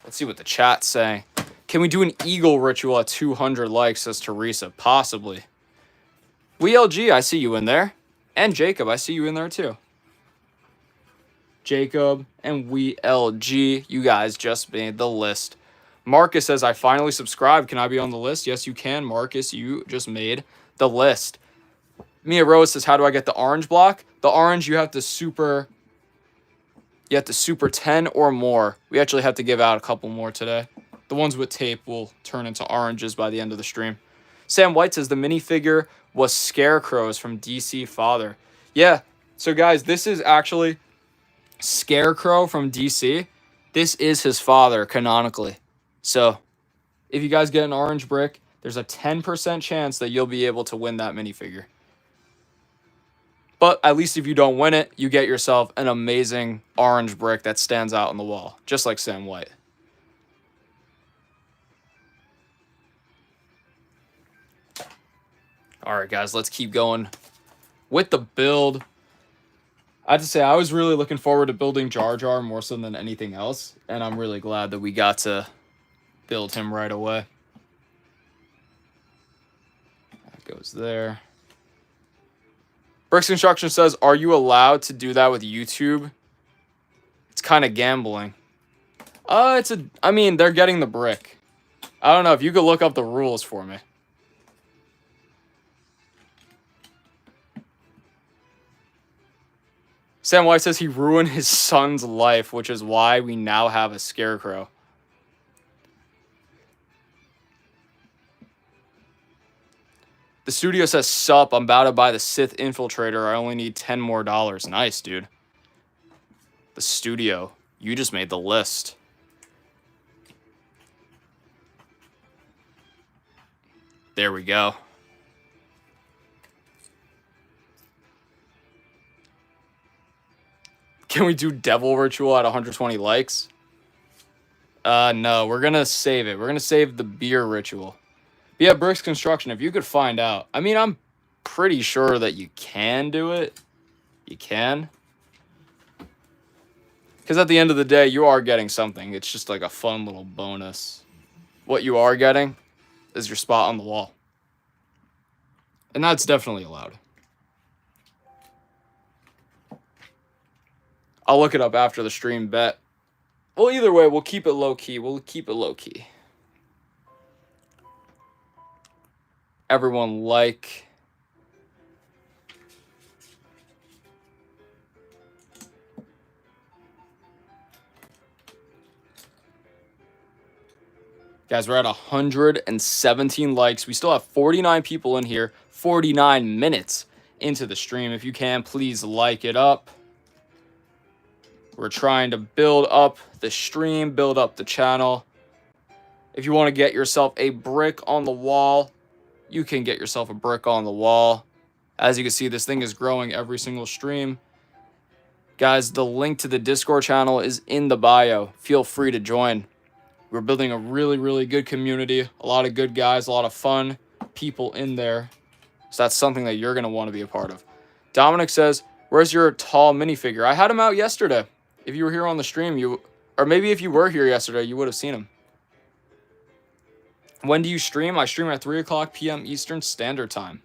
Let's see what the chat's saying. Can we do an eagle ritual at 200 likes, says Teresa? Possibly. WLG, I see you in there. And Jacob, I see you in there too. Jacob and WLG, you guys just made the list. Marcus says, I finally subscribed. Can I be on the list? Yes, you can, Marcus. You just made the list. Mia Rose says, how do I get the orange block? The orange, you have to super 10 or more. We actually have to give out a couple more today. The ones with tape will turn into oranges by the end of the stream. Sam White says, the minifigure was Scarecrows from DC Father. Yeah, so guys, this is actually Scarecrow from DC. This is his father, canonically. So, if you guys get an orange brick, there's a 10% chance that you'll be able to win that minifigure. But at least if you don't win it, you get yourself an amazing orange brick that stands out on the wall, just like Sam White. All right, guys, let's keep going with the build. I have to say, I was really looking forward to building Jar Jar more so than anything else, and I'm really glad that we got to build him right away. That goes there. Bricks Construction says, are you allowed to do that with YouTube? It's kind of gambling. I mean, they're getting the brick. I don't know if you could look up the rules for me. Sam White says he ruined his son's life, which is why we now have a Scarecrow. The studio says, sup, I'm about to buy the Sith Infiltrator. I only need 10 more dollars. Nice, dude. The studio. You just made the list. There we go. Can we do Devil Ritual at 120 likes? No, we're going to save it. We're going to save the Beer Ritual. But yeah, Bricks Construction, if you could find out. I mean, I'm pretty sure that you can do it. You can. Because at the end of the day, you are getting something. It's just like a fun little bonus. What you are getting is your spot on the wall. And that's definitely allowed. I'll look it up after the stream, bet. Well, either way, we'll keep it low-key. We'll keep it low-key. Everyone like. Guys, we're at 117 likes. We still have 49 people in here, 49 minutes into the stream. If you can, please like it up. We're trying to build up the stream, build up the channel. If you want to get yourself a brick on the wall, you can get yourself a brick on the wall. As you can see, this thing is growing every single stream. Guys, the link to the Discord channel is in the bio. Feel free to join. We're building a really, really good community. A lot of good guys, a lot of fun people in there. So that's something that you're going to want to be a part of. Dominic says, where's your tall minifigure? I had him out yesterday. If you were here on the stream, or maybe if you were here yesterday, you would have seen him. When do you stream? I stream at 3 o'clock p.m. Eastern Standard Time.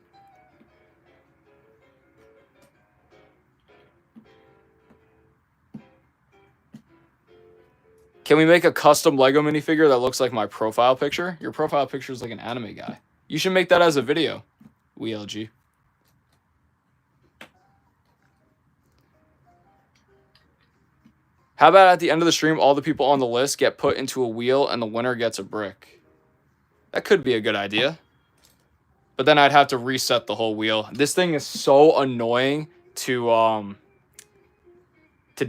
Can we make a custom Lego minifigure that looks like my profile picture? Your profile picture is like an anime guy. You should make that as a video. WLG. How about at the end of the stream, all the people on the list get put into a wheel and the winner gets a brick? That could be a good idea. But then I'd have to reset the whole wheel. This thing is so annoying to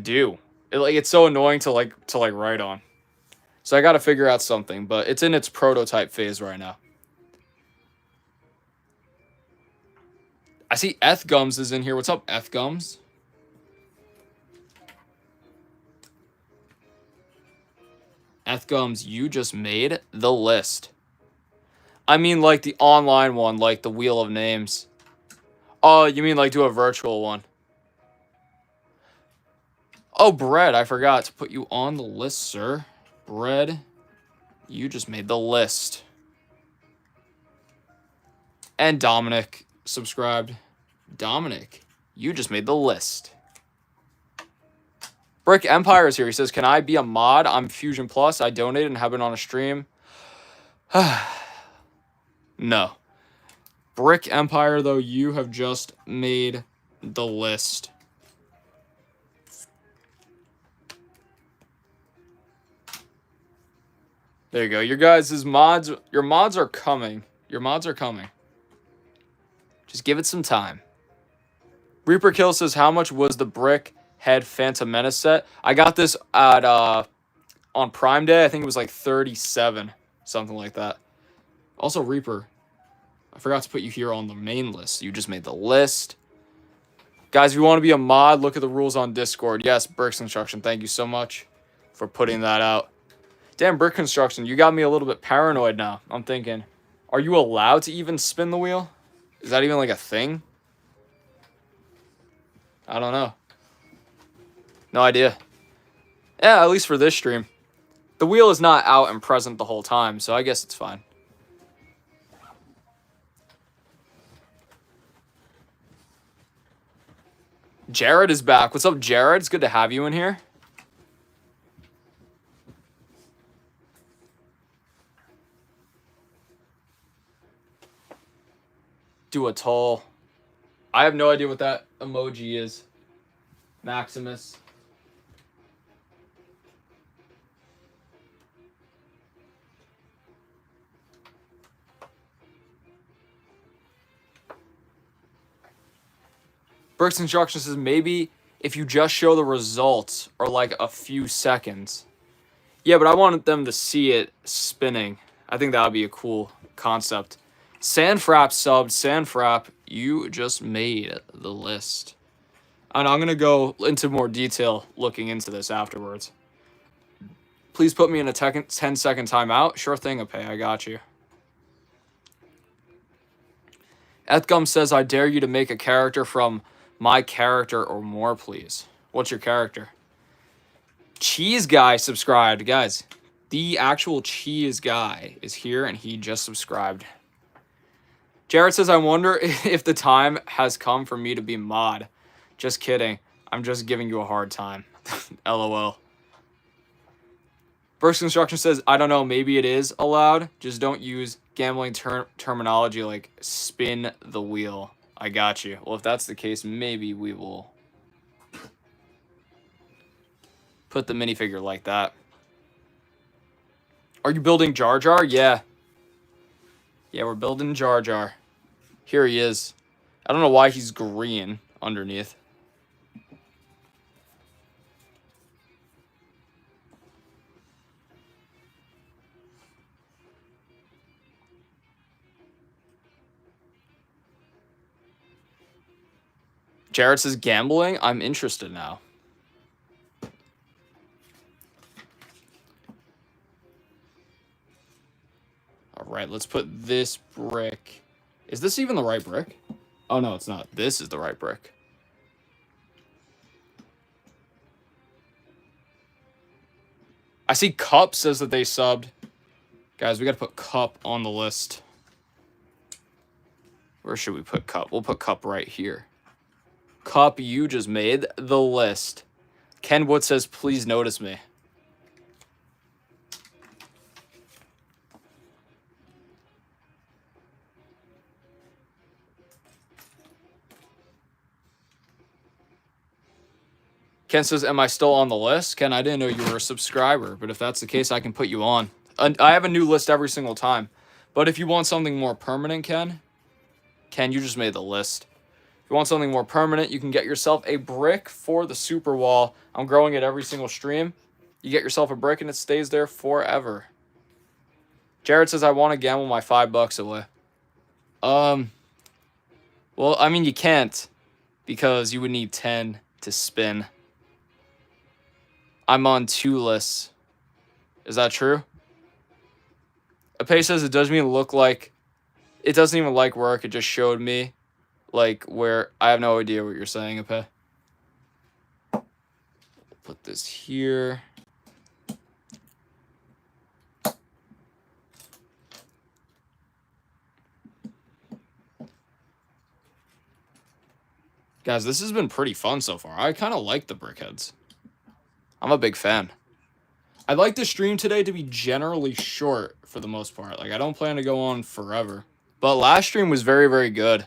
do. It's so annoying to write on. So I got to figure out something, but it's in its prototype phase right now. I see Eth Gums is in here. What's up, Eth Gums? Eth Gums, you just made the list. I mean, like the online one, like the Wheel of Names. Oh, you mean like do a virtual one? Oh, Bread, I forgot to put you on the list, sir. Bread, you just made the list. And Dominic subscribed. Dominic, you just made the list. Brick Empire is here. He says, can I be a mod? I'm Fusion Plus. I donated and have been on a stream. No. Brick Empire, though, you have just made the list. There you go. Your guys' mods, your mods are coming. Your mods are coming. Just give it some time. Reaper Kill says, how much was the BrickHeadz Phantom Menace set? I got this at on Prime Day. I think it was like 37, something like that. Also, Reaper, I forgot to put you here on the main list. You just made the list. Guys, if you want to be a mod, look at the rules on Discord. Yes, Bricks Construction, thank you so much for putting that out. Damn, Brick Construction, you got me a little bit paranoid now. I'm thinking, are you allowed to even spin the wheel? Is that even like a thing? I don't know. No idea. Yeah, at least for this stream. The wheel is not out and present the whole time, so I guess it's fine. Jared is back. What's up, Jared? It's good to have you in here. Do a toll. I have no idea what that emoji is. Maximus. Bricks Instruction says maybe if you just show the results or like a few seconds. Yeah, but I wanted them to see it spinning. I think that would be a cool concept. Sandfrap subbed. Sandfrap, you just made the list. And I'm going to go into more detail looking into this afterwards. Please put me in a 10-second timeout. Sure thing, Apay. I got you. Ethgum says, I dare you to make a character from my character or more, please. What's your character? Cheese Guy subscribed. Guys, the actual Cheese Guy is here, and he just subscribed. Jared says, I wonder if the time has come for me to be mod. Just kidding. I'm just giving you a hard time. LOL. Burst Construction says, I don't know, maybe it is allowed. Just don't use gambling terminology like spin the wheel. I got you. Well, if that's the case, maybe we will put the minifigure like that. Are you building Jar Jar? Yeah. Yeah, we're building Jar Jar. Here he is. I don't know why he's green underneath. Jared says gambling. I'm interested now. All right, let's put this brick. Is this even the right brick? Oh, no, it's not. This is the right brick. I see Cup says that they subbed. Guys, we got to put Cup on the list. Where should we put Cup? We'll put Cup right here. Cup, you just made the list. Ken Wood says, please notice me. Ken says, am I still on the list? Ken, I didn't know you were a subscriber, but if that's the case, I can put you on. I have a new list every single time. But if you want something more permanent, Ken, you just made the list. If you want something more permanent, you can get yourself a brick for the super wall. I'm growing it every single stream. You get yourself a brick and it stays there forever. Jared says, I want to gamble my $5 away. Well, I mean, you can't because you would need 10 to spin. I'm on 2 lists. Is that true? Ape says it doesn't even look like... It doesn't even like work. It just showed me, like, where... I have no idea what you're saying, Ape. Put this here. Guys, this has been pretty fun so far. I kind of like the BrickHeadz. I'm a big fan. I'd like the stream today to be generally short for the most part. Like, I don't plan to go on forever. But last stream was very, very good.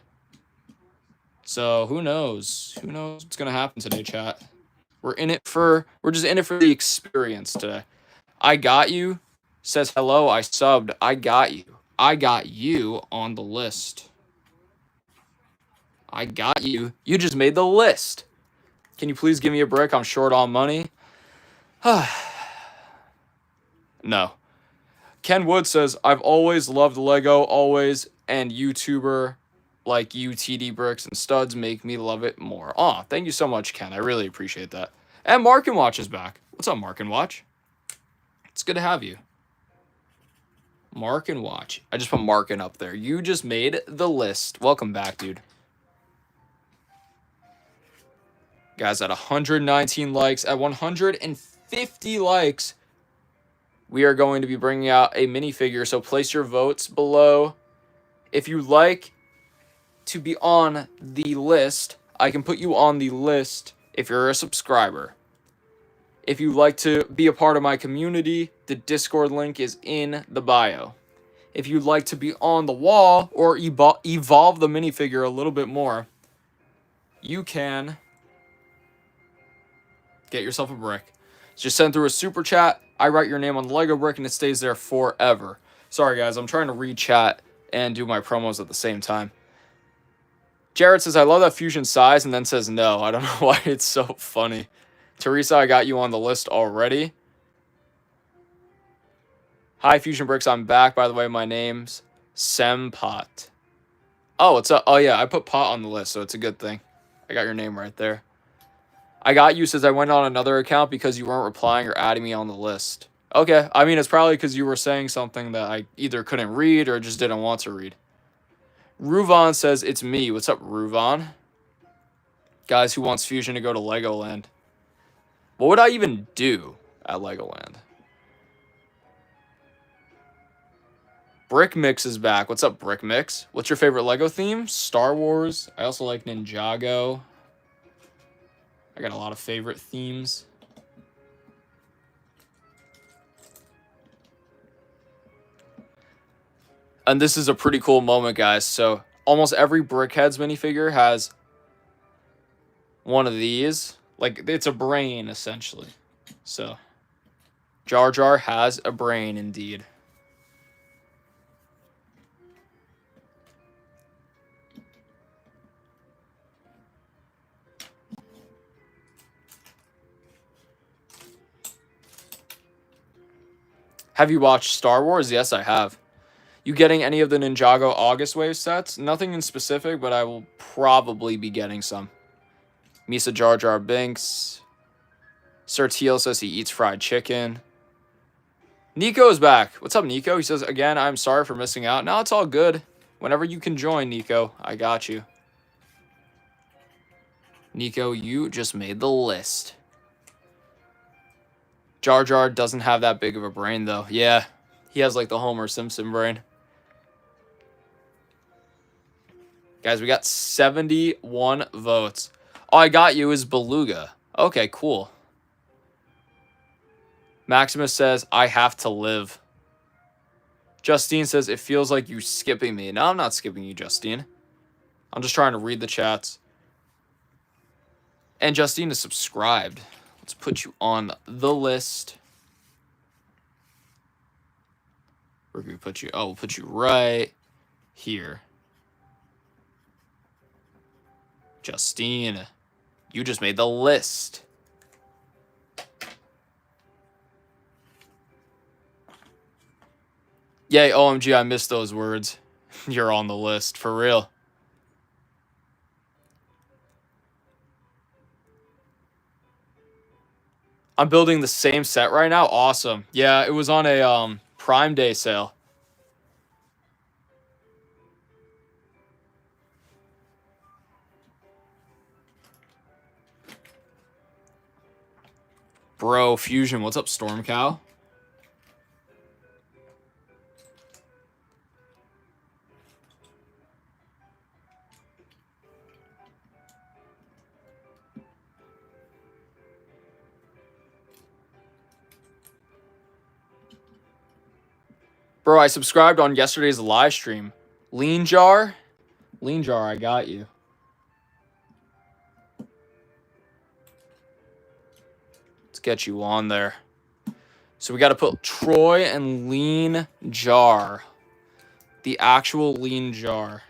So, who knows? Who knows what's going to happen today, chat? We're just in it for the experience today. I got you. Says hello, I subbed. I got you. I got you on the list. I got you. You just made the list. Can you please give me a brick? I'm short on money. No. Ken Wood says, I've always loved Lego, always, and YouTuber like you, TD Bricks and Studs make me love it more. Aw, thank you so much, Ken. I really appreciate that. And Mark and Watch is back. What's up, Mark and Watch? It's good to have you. Mark and Watch. I just put Markin up there. You just made the list. Welcome back, dude. Guys, at 119 likes, at 150 likes, we are going to be bringing out a minifigure. So place your votes below. If you like to be on the list, I can put you on the list if you're a subscriber. If you like to be a part of my community, the Discord link is in the bio. If you'd like to be on the wall or evolve the minifigure a little bit more, you can get yourself a brick. Just send through a super chat. I write your name on the Lego brick and it stays there forever. Sorry, guys. I'm trying to read chat and do my promos at the same time. Jared says, I love that fusion size, and then says no. I don't know why it's so funny. Teresa, I got you on the list already. Hi, Fusion Bricks. I'm back. By the way, my name's Sempot. Oh, it's a... Oh, yeah. I put Pot on the list, so it's a good thing. I got your name right there. I got you says I went on another account because you weren't replying or adding me on the list. Okay. I mean, it's probably because you were saying something that I either couldn't read or just didn't want to read. Ruvan says, it's me. What's up, Ruvan? Guys, who wants Fusion to go to Legoland? What would I even do at Legoland? Brick Mix is back. What's up, Brick Mix? What's your favorite Lego theme? Star Wars. I also like Ninjago. I got a lot of favorite themes. And this is a pretty cool moment, guys. So almost every BrickHeadz minifigure has one of these. Like, it's a brain, essentially. So Jar Jar has a brain, indeed. Have you watched Star Wars? Yes, I have. You getting any of the Ninjago August Wave sets? Nothing in specific, but I will probably be getting some. Misa Jar Jar Binks. Sir Teal says he eats fried chicken. Nico is back. What's up, Nico? He says, again, I'm sorry for missing out. No, it's all good. Whenever you can join, Nico, I got you. Nico, you just made the list. Jar Jar doesn't have that big of a brain, though. Yeah, he has like the Homer Simpson brain. Guys, we got 71 votes. All I got you is Beluga. Okay, cool. Maximus says, I have to live. Justine says, it feels like you skipping me. No, I'm not skipping you, Justine. I'm just trying to read the chats. And Justine is subscribed. Let's put you on the list. Where can we put you? Oh, we'll put you right here. Justine, you just made the list. Yay, OMG, I missed those words. You're on the list, for real. I'm building the same set right now. Awesome. Yeah, it was on a Prime Day sale. Bro, Fusion, what's up, Storm Cow? Bro, I subscribed on yesterday's live stream. Lean Jar? Lean Jar, I got you. Let's get you on there. So we got to put Troy and Lean Jar. The actual Lean Jar.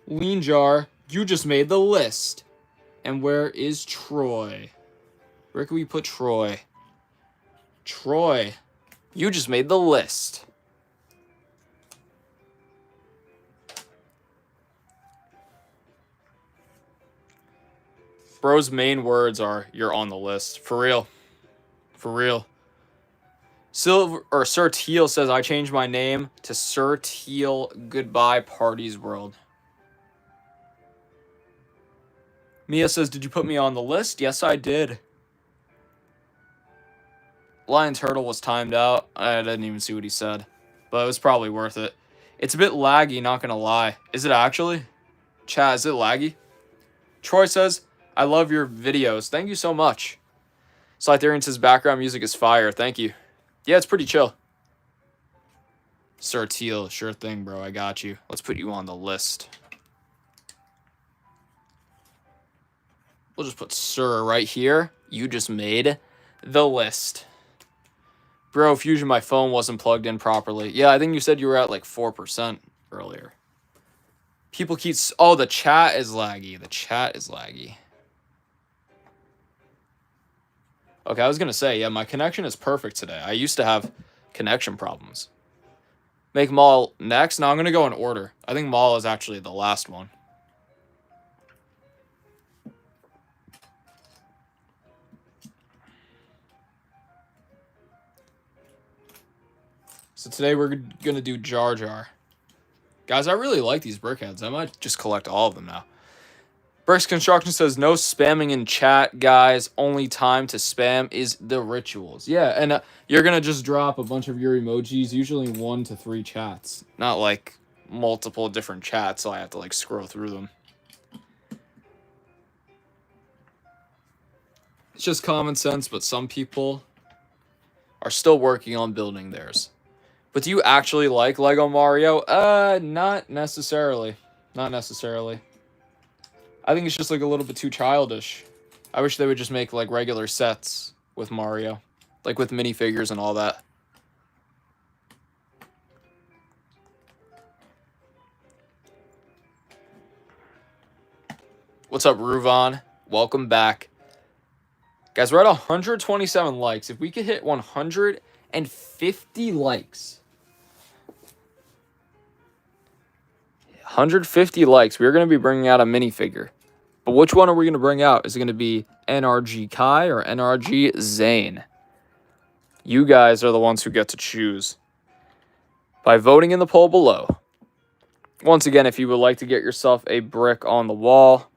Lean Jar, you just made the list. And where is Troy? Where can we put Troy? Troy, you just made the list. Bro's main words are, you're on the list. For real. For real. Silver or Sir Teal says, I changed my name to Sir Teal Goodbye Parties World. Mia says, did you put me on the list? Yes, I did. Lion Turtle was timed out. I didn't even see what he said. But it was probably worth it. It's a bit laggy, not gonna lie. Is it actually? Chat, is it laggy? Troy says, I love your videos. Thank you so much. Slytherian says, background music is fire. Thank you. Yeah, it's pretty chill. Sir Teal, sure thing, bro. I got you. Let's put you on the list. We'll just put Sir right here. You just made the list. Bro, Fusion, my phone wasn't plugged in properly. Yeah, I think you said you were at like 4% earlier. People keep... Oh, the chat is laggy. The chat is laggy. Okay, I was going to say, yeah, my connection is perfect today. I used to have connection problems. Make Maul next. Now I'm going to go in order. I think Maul is actually the last one. So today we're going to do Jar Jar. Guys, I really like these BrickHeadz. I might just collect all of them now. Bricks Construction says, no spamming in chat, guys. Only time to spam is the rituals. Yeah, and you're going to just drop a bunch of your emojis, usually 1 to 3 chats. Not like multiple different chats, so I have to like scroll through them. It's just common sense, but some people are still working on building theirs. But do you actually like Lego Mario? Not necessarily. Not necessarily. I think it's just like a little bit too childish. I wish they would just make like regular sets with Mario. Like with minifigures and all that. What's up, Ruvan? Welcome back. Guys, we're at 127 likes. If we could hit 150 likes. 150 likes. We're going to be bringing out a minifigure. But which one are we going to bring out? Is it going to be NRG Kai or NRG Zane? You guys are the ones who get to choose by voting in the poll below. Once again, if you would like to get yourself a brick on the wall,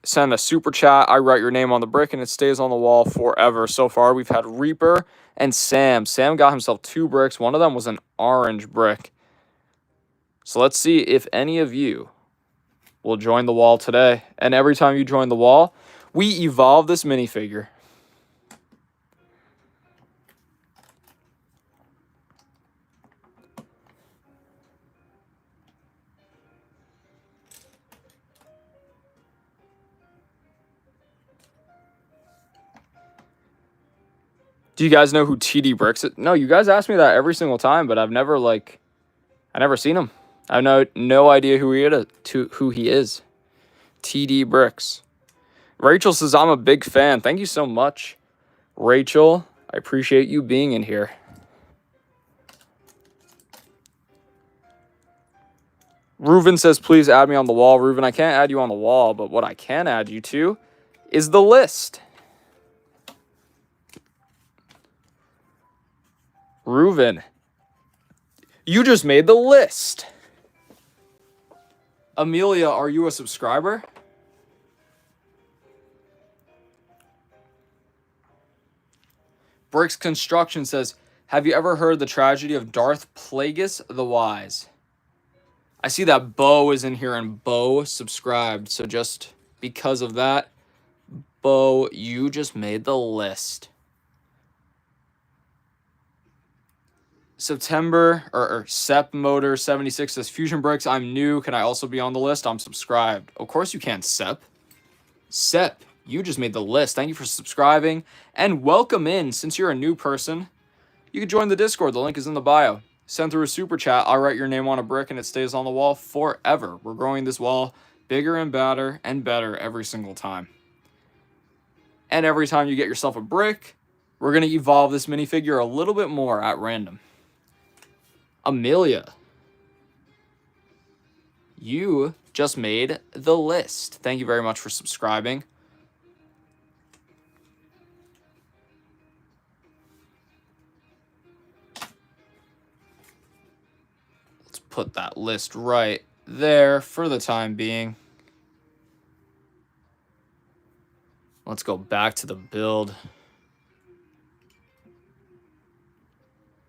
send a super chat. I write your name on the brick and it stays on the wall forever. So far, we've had Reaper and Sam. Sam got himself 2 bricks. One of them was an orange brick. So let's see if any of you will join the wall today. And every time you join the wall, we evolve this minifigure. Do you guys know who TD Bricks is? No, you guys ask me that every single time, but I've never I never seen him. I have no idea who he is. TD Bricks. Rachel says, I'm a big fan. Thank you so much, Rachel. I appreciate you being in here. Reuven says, please add me on the wall. Reuven, I can't add you on the wall, but what I can add you to is the list. Reuven, you just made the list. Amelia, are you a subscriber? Bricks Construction says, have you ever heard the tragedy of Darth Plagueis the Wise? I see that Bo is in here and Bo subscribed. So just because of that, Bo, you just made the list. September or Sep Motor 76 says, Fusion Bricks, I'm new. Can I also be on the list? I'm subscribed. Of course you can, Sep. Sep, you just made the list. Thank you for subscribing and welcome in. Since you're a new person, you can join the Discord. The link is in the bio. Send through a super chat. I'll write your name on a brick and it stays on the wall forever. We're growing this wall bigger and better every single time. And every time you get yourself a brick, we're going to evolve this minifigure a little bit more at random. Amelia, you just made the list. Thank you very much for subscribing. Let's put that list right there for the time being. Let's go back to the build.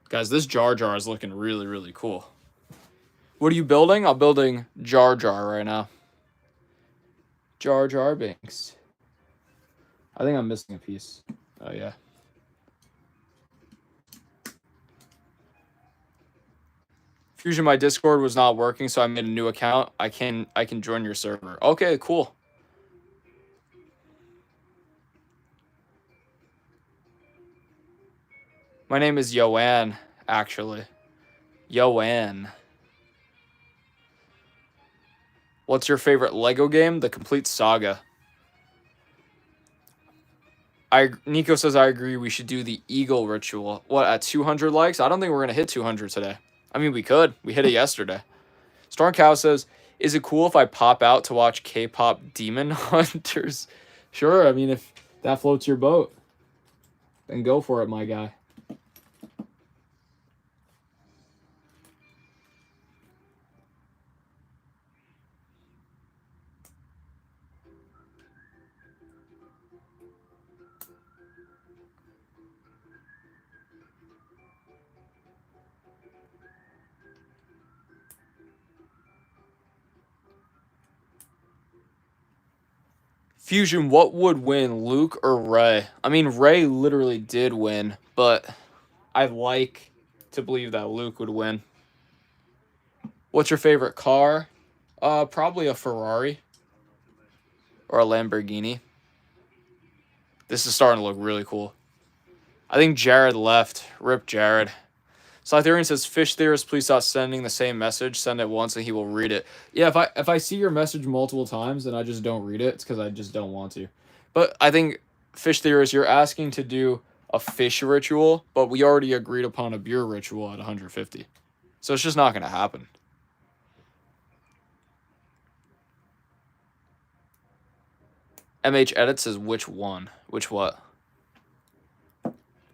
Guys, this Jar Jar is looking really, really cool. What are you building? I'm building Jar Jar right now. Jar Jar Binks. I think I'm missing a piece. Oh, yeah. Fusion, my Discord was not working, so I made a new account. I can join your server. Okay, cool. My name is Yoann, actually. Yoann. What's your favorite Lego game? The Complete Saga. Nico says, I agree, we should do the Eagle Ritual. What, at 200 likes? I don't think we're going to hit 200 today. I mean, we could. We hit it yesterday. Storm Cow says, is it cool if I pop out to watch K-pop Demon Hunters? Sure, I mean, if that floats your boat, then go for it, my guy. Fusion, what would win, Luke or Rey? I mean, Rey literally did win, but I like to believe that Luke would win. What's your favorite car? Probably a Ferrari or a Lamborghini. This is starting to look really cool. I think Jared left. Rip Jared. Scytherian says, Fish Theorist, please stop sending the same message. Send it once and he will read it. Yeah, if I see your message multiple times and I just don't read it, it's because I just don't want to. But I think, Fish Theorist, you're asking to do a fish ritual, but we already agreed upon a beer ritual at 150. So it's just not going to happen. MH Edit says, which one? Which what?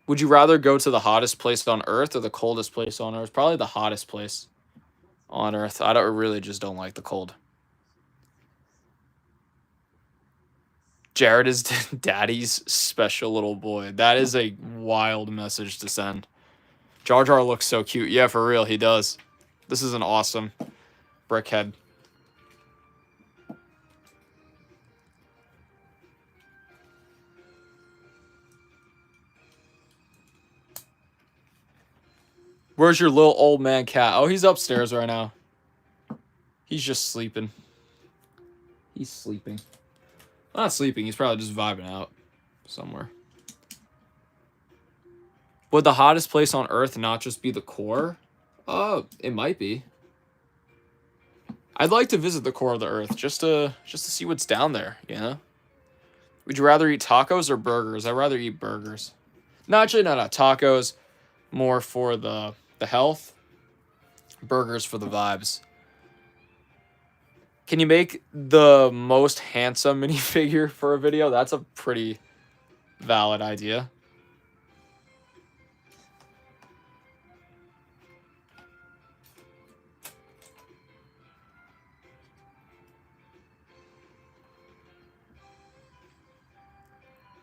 Would you rather go to the hottest place on Earth or the coldest place on Earth? Probably the hottest place on Earth. I really just don't like the cold. Jared is daddy's special little boy. That is a wild message to send. Jar Jar looks so cute. Yeah, for real, he does. This is an awesome BrickHead. Where's your little old man cat? Oh, he's upstairs right now. He's just sleeping. He's sleeping. Not sleeping. He's probably just vibing out somewhere. Would the hottest place on Earth not just be the core? It might be. I'd like to visit the core of the Earth just to see what's down there, you know? Would you rather eat tacos or burgers? I'd rather eat burgers. No, actually, no, not tacos. More for the health. Burgers for the vibes. Can you make the most handsome minifigure for a video? That's a pretty valid idea.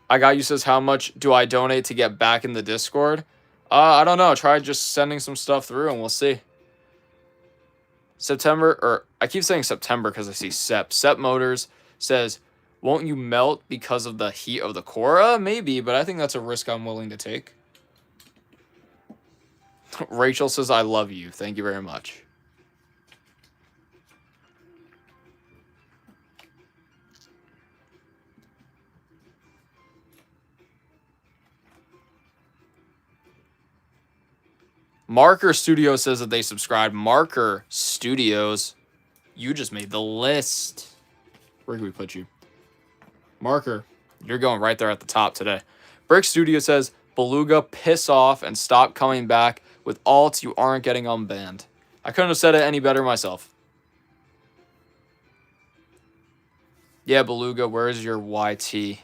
I got you says, how much do I donate to get back in the Discord? I don't know. Try just sending some stuff through and we'll see. September, or I keep saying September because I see Sep. Sep Motors says, won't you melt because of the heat of the core? Maybe, but I think that's a risk I'm willing to take. Rachel says, I love you. Thank you very much. Marker Studios says that they subscribed. Marker Studios, you just made the list. Where can we put you? Marker, you're going right there at the top today. Brick Studio says, Beluga, piss off and stop coming back with alts. You aren't getting unbanned. I couldn't have said it any better myself. Yeah, Beluga, where's your YT?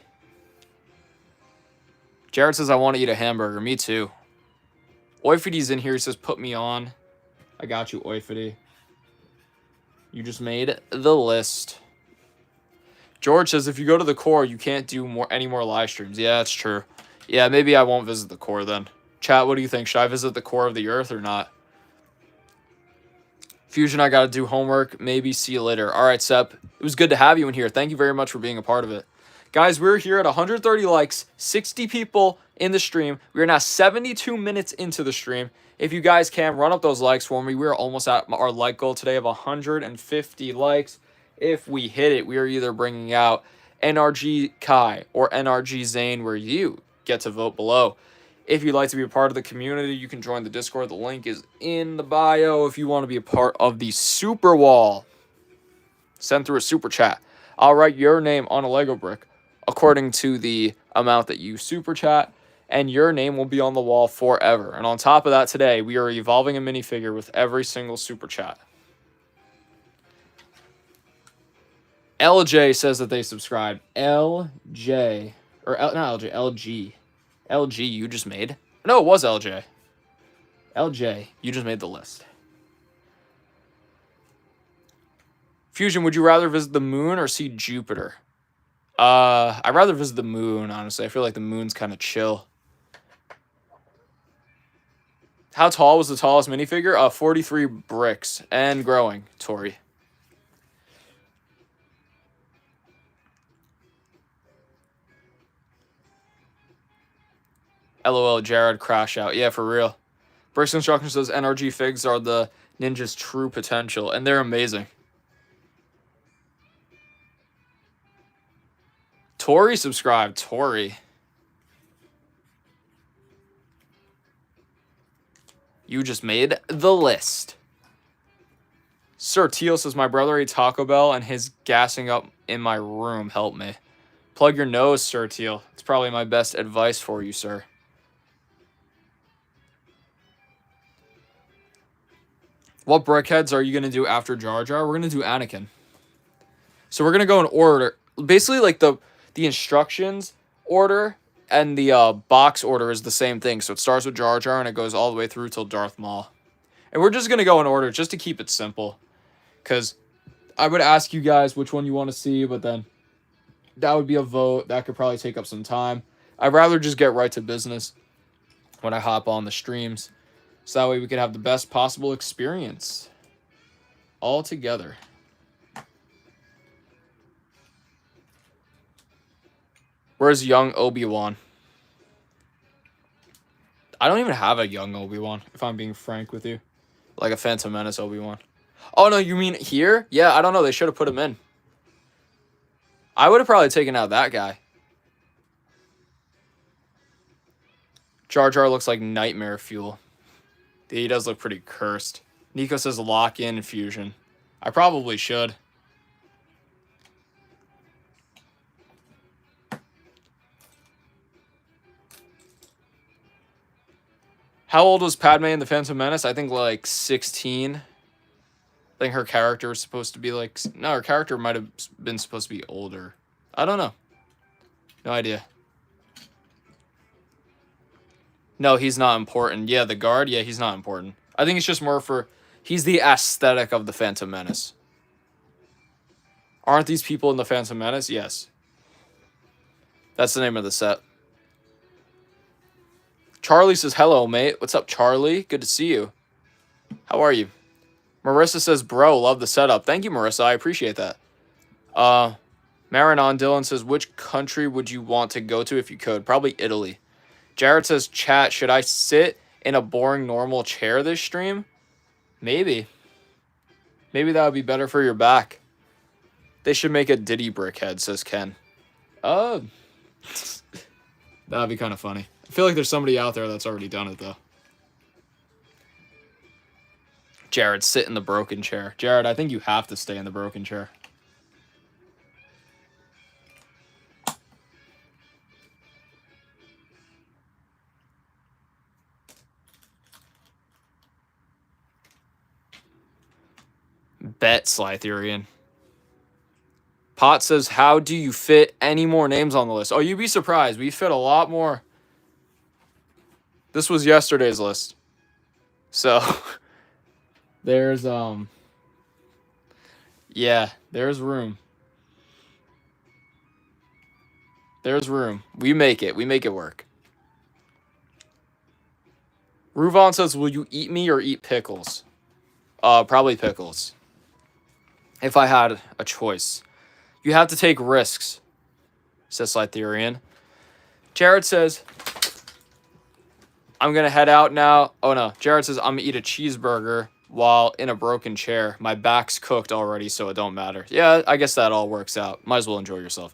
Jared says, I want to eat a hamburger. Me too. Oifidy's in here. He says, put me on. I got you, Oifidy. You just made the list. George says, if you go to the core, you can't do any more live streams. Yeah, that's true. Yeah, maybe I won't visit the core then. Chat, what do you think? Should I visit the core of the Earth or not? Fusion, I got to do homework. Maybe see you later. All right, Sep. It was good to have you in here. Thank you very much for being a part of it. Guys, we're here at 130 likes, 60 people in the stream. We are now 72 minutes into the stream. If you guys can, run up those likes for me. We're almost at our like goal today of 150 likes. If we hit it, we are either bringing out NRG Kai or NRG Zane, where you get to vote below. If you'd like to be a part of the community, you can join the Discord. The link is in the bio. If you want to be a part of the Super Wall, send through a super chat. I'll write your name on a Lego brick according to the amount that you super chat, and your name will be on the wall forever. And on top of that, today, we are evolving a minifigure with every single super chat. LJ says that they subscribed. LJ, or not LJ, LG. LG, you just made? No, it was LJ. LJ, you just made the list. Fusion, would you rather visit the moon or see Jupiter? I'd rather visit the moon, honestly. I feel like the moon's kind of chill. How tall was the tallest minifigure? 43 bricks and growing, Tori. LOL, Jared, crash out. Yeah, for real. Bricks Construction says NRG figs are the ninja's true potential, and they're amazing. Tori subscribed. Tori. You just made the list. Sir Teal says, my brother ate Taco Bell and his gassing up in my room. Help me. Plug your nose, Sir Teal. It's probably my best advice for you, sir. What BrickHeadz are you going to do after Jar Jar? We're going to do Anakin. So we're going to go in order. Basically, like the instructions order and the box order is the same thing. So it starts with Jar Jar and it goes all the way through till Darth Maul. And we're just going to go in order just to keep it simple. Because I would ask you guys which one you want to see, but then that would be a vote. That could probably take up some time. I'd rather just get right to business when I hop on the streams. So that way we could have the best possible experience all together. Where's young Obi-Wan? I don't even have a young Obi-Wan, if I'm being frank with you. Like a Phantom Menace Obi-Wan. Oh, no, you mean here? Yeah, I don't know. They should have put him in. I would have probably taken out that guy. Jar Jar looks like nightmare fuel. He does look pretty cursed. Nico says lock in fusion. I probably should. How old was Padme in The Phantom Menace? I think like 16. I think her character was supposed to be like... No, her character might have been supposed to be older. I don't know. No idea. No, he's not important. Yeah, the guard. Yeah, he's not important. I think it's just more for... He's the aesthetic of The Phantom Menace. Aren't these people in The Phantom Menace? Yes. That's the name of the set. Charlie says, hello, mate. What's up, Charlie? Good to see you. How are you? Marissa says, bro, love the setup. Thank you, Marissa. I appreciate that. Marinon Dylan says, which country would you want to go to if you could? Probably Italy. Jared says, chat, should I sit in a boring normal chair this stream? Maybe. Maybe that would be better for your back. They should make a Diddy BrickHeadz, says Ken. That would be kind of funny. I feel like there's somebody out there that's already done it, though. Jared, sit in the broken chair. Jared, I think you have to stay in the broken chair. Bet, Slytherian. Pot says, how do you fit any more names on the list? Oh, you'd be surprised. We fit a lot more. This was yesterday's list. So, there's, yeah, there's room. There's room. We make it. We make it work. Ruvon says, will you eat me or eat pickles? Probably pickles. If I had a choice. You have to take risks, says Slytherian. Jared says, I'm going to head out now. Oh, no. Jared says, I'm going to eat a cheeseburger while in a broken chair. My back's cooked already, so it don't matter. Yeah, I guess that all works out. Might as well enjoy yourself.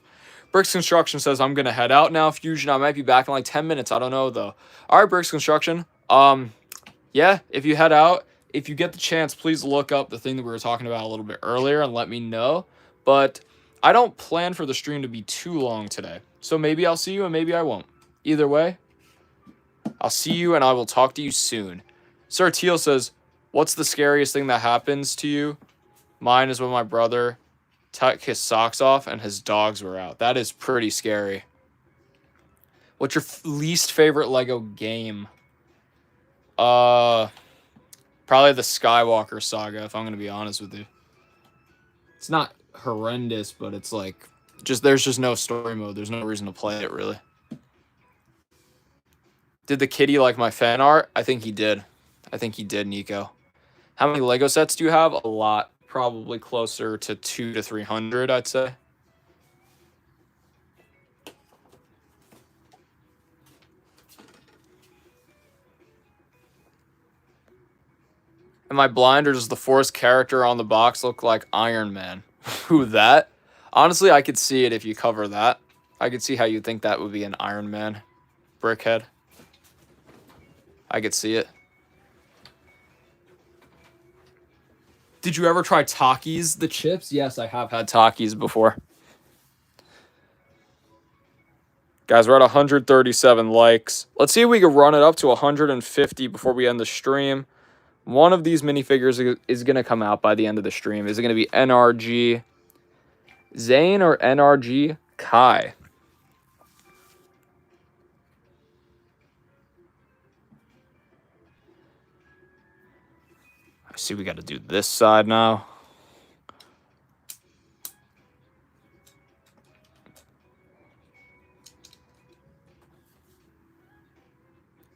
Bricks Construction says, I'm going to head out now, Fusion. I might be back in like 10 minutes. I don't know, though. All right, Bricks Construction. Yeah, if you head out, if you get the chance, please look up the thing that we were talking about a little bit earlier and let me know. But I don't plan for the stream to be too long today. So maybe I'll see you and maybe I won't. Either way, I'll see you and I will talk to you soon. Sir Teal says, what's the scariest thing that happens to you? Mine is when my brother took his socks off and his dogs were out. That is pretty scary. What's your least favorite Lego game? Probably the Skywalker saga, if I'm going to be honest with you. It's not horrendous, but it's like, there's just no story mode. There's no reason to play it, really. Did the kitty like my fan art? I think he did. I think he did, Nico. How many Lego sets do you have? A lot. Probably closer to 200 to 300, I'd say. Am I blind, or does the Force character on the box look like Iron Man? Who, that? Honestly, I could see it if you cover that. I could see how you think that would be an Iron Man BrickHead. I could see it. Did you ever try Takis, the chips? Yes, I have had Takis before. Guys, we're at 137 likes. Let's see if we can run it up to 150 before we end the stream. One of these minifigures is going to come out by the end of the stream. Is it going to be NRG Zane or NRG Kai? I see we got to do this side now.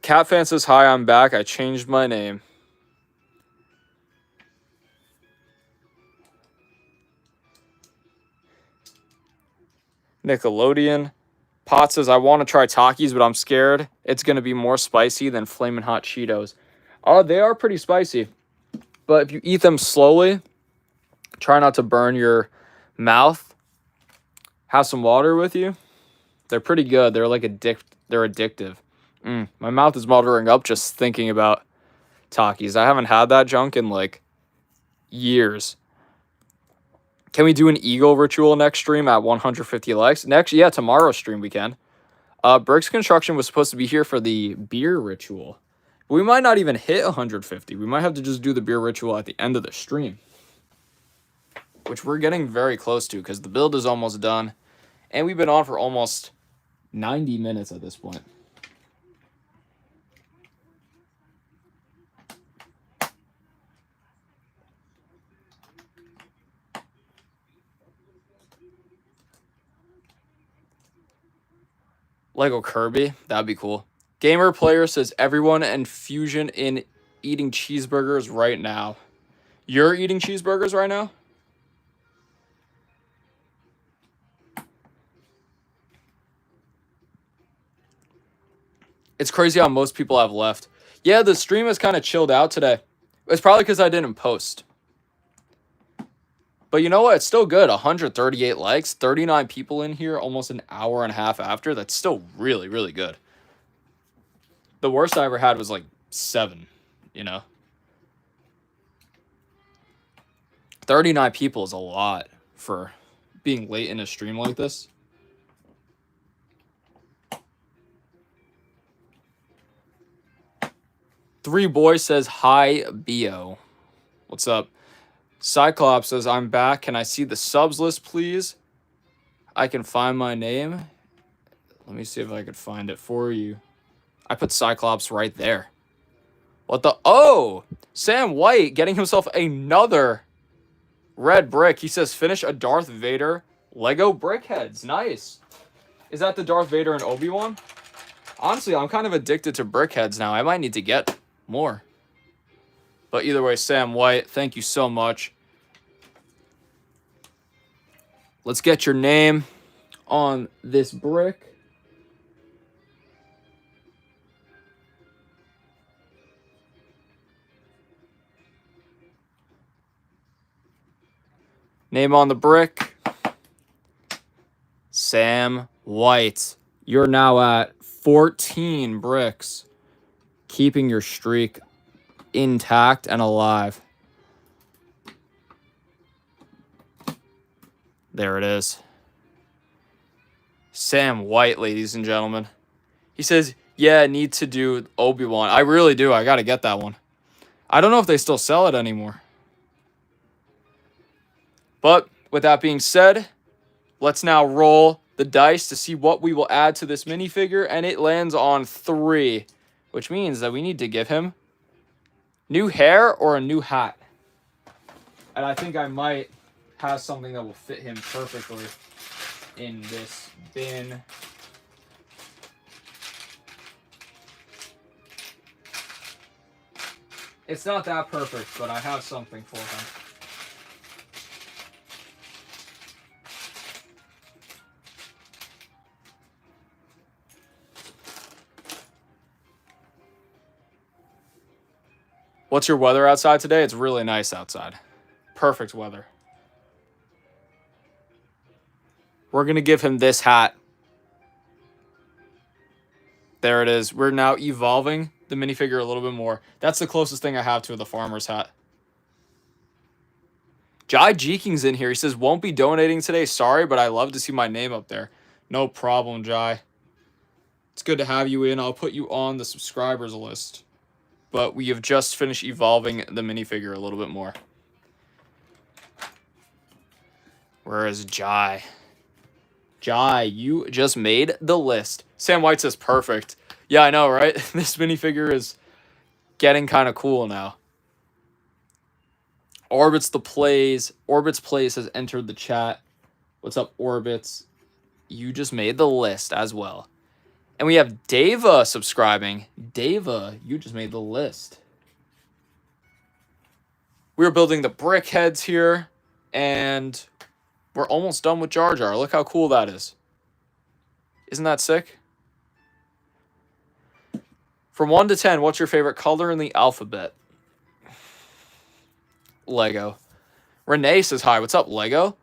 Catfan says, hi, I'm back. I changed my name. Nickelodeon. Pot says, I want to try Takis, but I'm scared it's going to be more spicy than Flamin' Hot Cheetos. Oh, they are pretty spicy. But if you eat them slowly, try not to burn your mouth. Have some water with you. They're pretty good. They're like they're addictive. My mouth is watering up just thinking about Takis. I haven't had that junk in like years. Can we do an eagle ritual next stream at 150 likes? Yeah, tomorrow's stream we can. Bricks Construction was supposed to be here for the beer ritual. We might not even hit 150. We might have to just do the beer ritual at the end of the stream, which we're getting very close to because the build is almost done. And we've been on for almost 90 minutes at this point. Lego Kirby, that'd be cool. Gamer Player says everyone and Fusion in eating cheeseburgers right now. You're eating cheeseburgers right now? It's crazy how most people have left. Yeah, the stream has kind of chilled out today. It's probably because I didn't post. But you know what? It's still good. 138 likes, 39 people in here, almost an hour and a half after. That's still really, really good. The worst I ever had was like 7, you know? 39 people is a lot for being late in a stream like this. Three Boys says, hi, Bio. What's up? Cyclops says, I'm back. Can I see the subs list, please? I can find my name. Let me see if I could find it for you. I put Cyclops right there. What the? Oh! Sam White getting himself another red brick. He says, finish a Darth Vader Lego BrickHeadz. Nice. Is that the Darth Vader and Obi-Wan? Honestly, I'm kind of addicted to BrickHeadz now. I might need to get more. But either way, Sam White, thank you so much. Let's get your name on this brick. Name on the brick. Sam White. You're now at 14 bricks. Keeping your streak intact and alive. There it is. Sam White, ladies and gentlemen. He says, yeah, I need to do Obi-Wan. I really do. I got to get that one. I don't know if they still sell it anymore. But with that being said, let's now roll the dice to see what we will add to this minifigure. And it lands on 3, which means that we need to give him new hair or a new hat. And I think I might have something that will fit him perfectly in this bin. It's not that perfect, but I have something for him. What's your weather outside today? It's really nice outside. Perfect weather. We're going to give him this hat. There it is. We're now evolving the minifigure a little bit more. That's the closest thing I have to the farmer's hat. Jai Jeeking's in here. He says, won't be donating today. Sorry, but I love to see my name up there. No problem, Jai. It's good to have you in. I'll put you on the subscribers list. But we have just finished evolving the minifigure a little bit more. Where is Jai? Jai, you just made the list. Sam White says perfect. Yeah, I know, right? This minifigure is getting kind of cool now. Orbits Plays has entered the chat. What's up, Orbits? You just made the list as well. And we have Deva subscribing. Deva, you just made the list. We're building the BrickHeadz here, and we're almost done with Jar Jar. Look how cool that is. Isn't that sick? From 1 to 10, what's your favorite color in the alphabet? Lego. Renee says hi. What's up, Lego?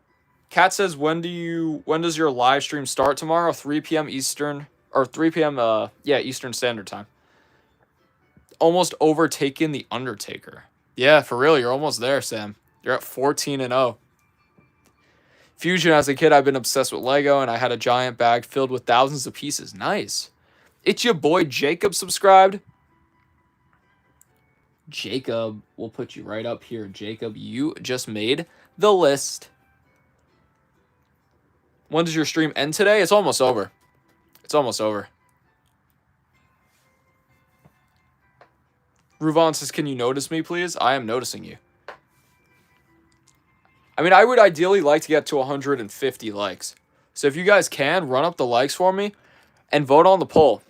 Kat says, when does your live stream start tomorrow? 3 p.m. Eastern or 3 p.m. Yeah, Eastern Standard Time. Almost overtaken the Undertaker. Yeah, for real, you're almost there, Sam. You're at 14-0. Fusion, as a kid, I've been obsessed with Lego, and I had a giant bag filled with thousands of pieces. Nice. It's your boy Jacob subscribed. Jacob, we'll put you right up here. Jacob, you just made the list. When does your stream end today? It's almost over. It's almost over. Ruvon says, can you notice me, please? I am noticing you. I mean, I would ideally like to get to 150 likes. So if you guys can, run up the likes for me and vote on the poll.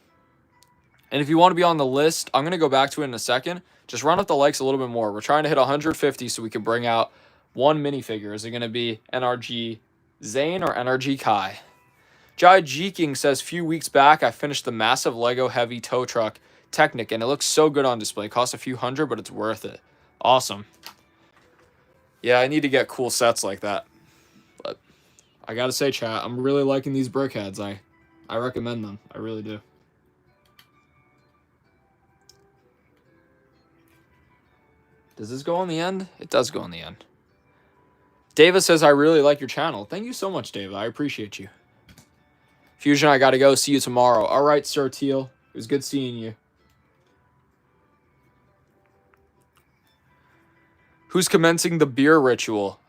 And if you want to be on the list, I'm going to go back to it in a second. Just run up the likes a little bit more. We're trying to hit 150 so we can bring out one minifigure. Is it going to be NRG Zane or NRG Kai? Jai Jeeking says, few weeks back, I finished the massive Lego heavy tow truck Technic, and it looks so good on display. It costs a few hundred, but it's worth it. Awesome. Yeah, I need to get cool sets like that. But I gotta say, chat, I'm really liking these BrickHeadz. I recommend them. I really do. Does this go on the end? It does go on the end. Davis says, I really like your channel. Thank you so much, David. I appreciate you. Fusion, I gotta go. See you tomorrow. All right, Sir Teal. It was good seeing you. Who's commencing the beer ritual?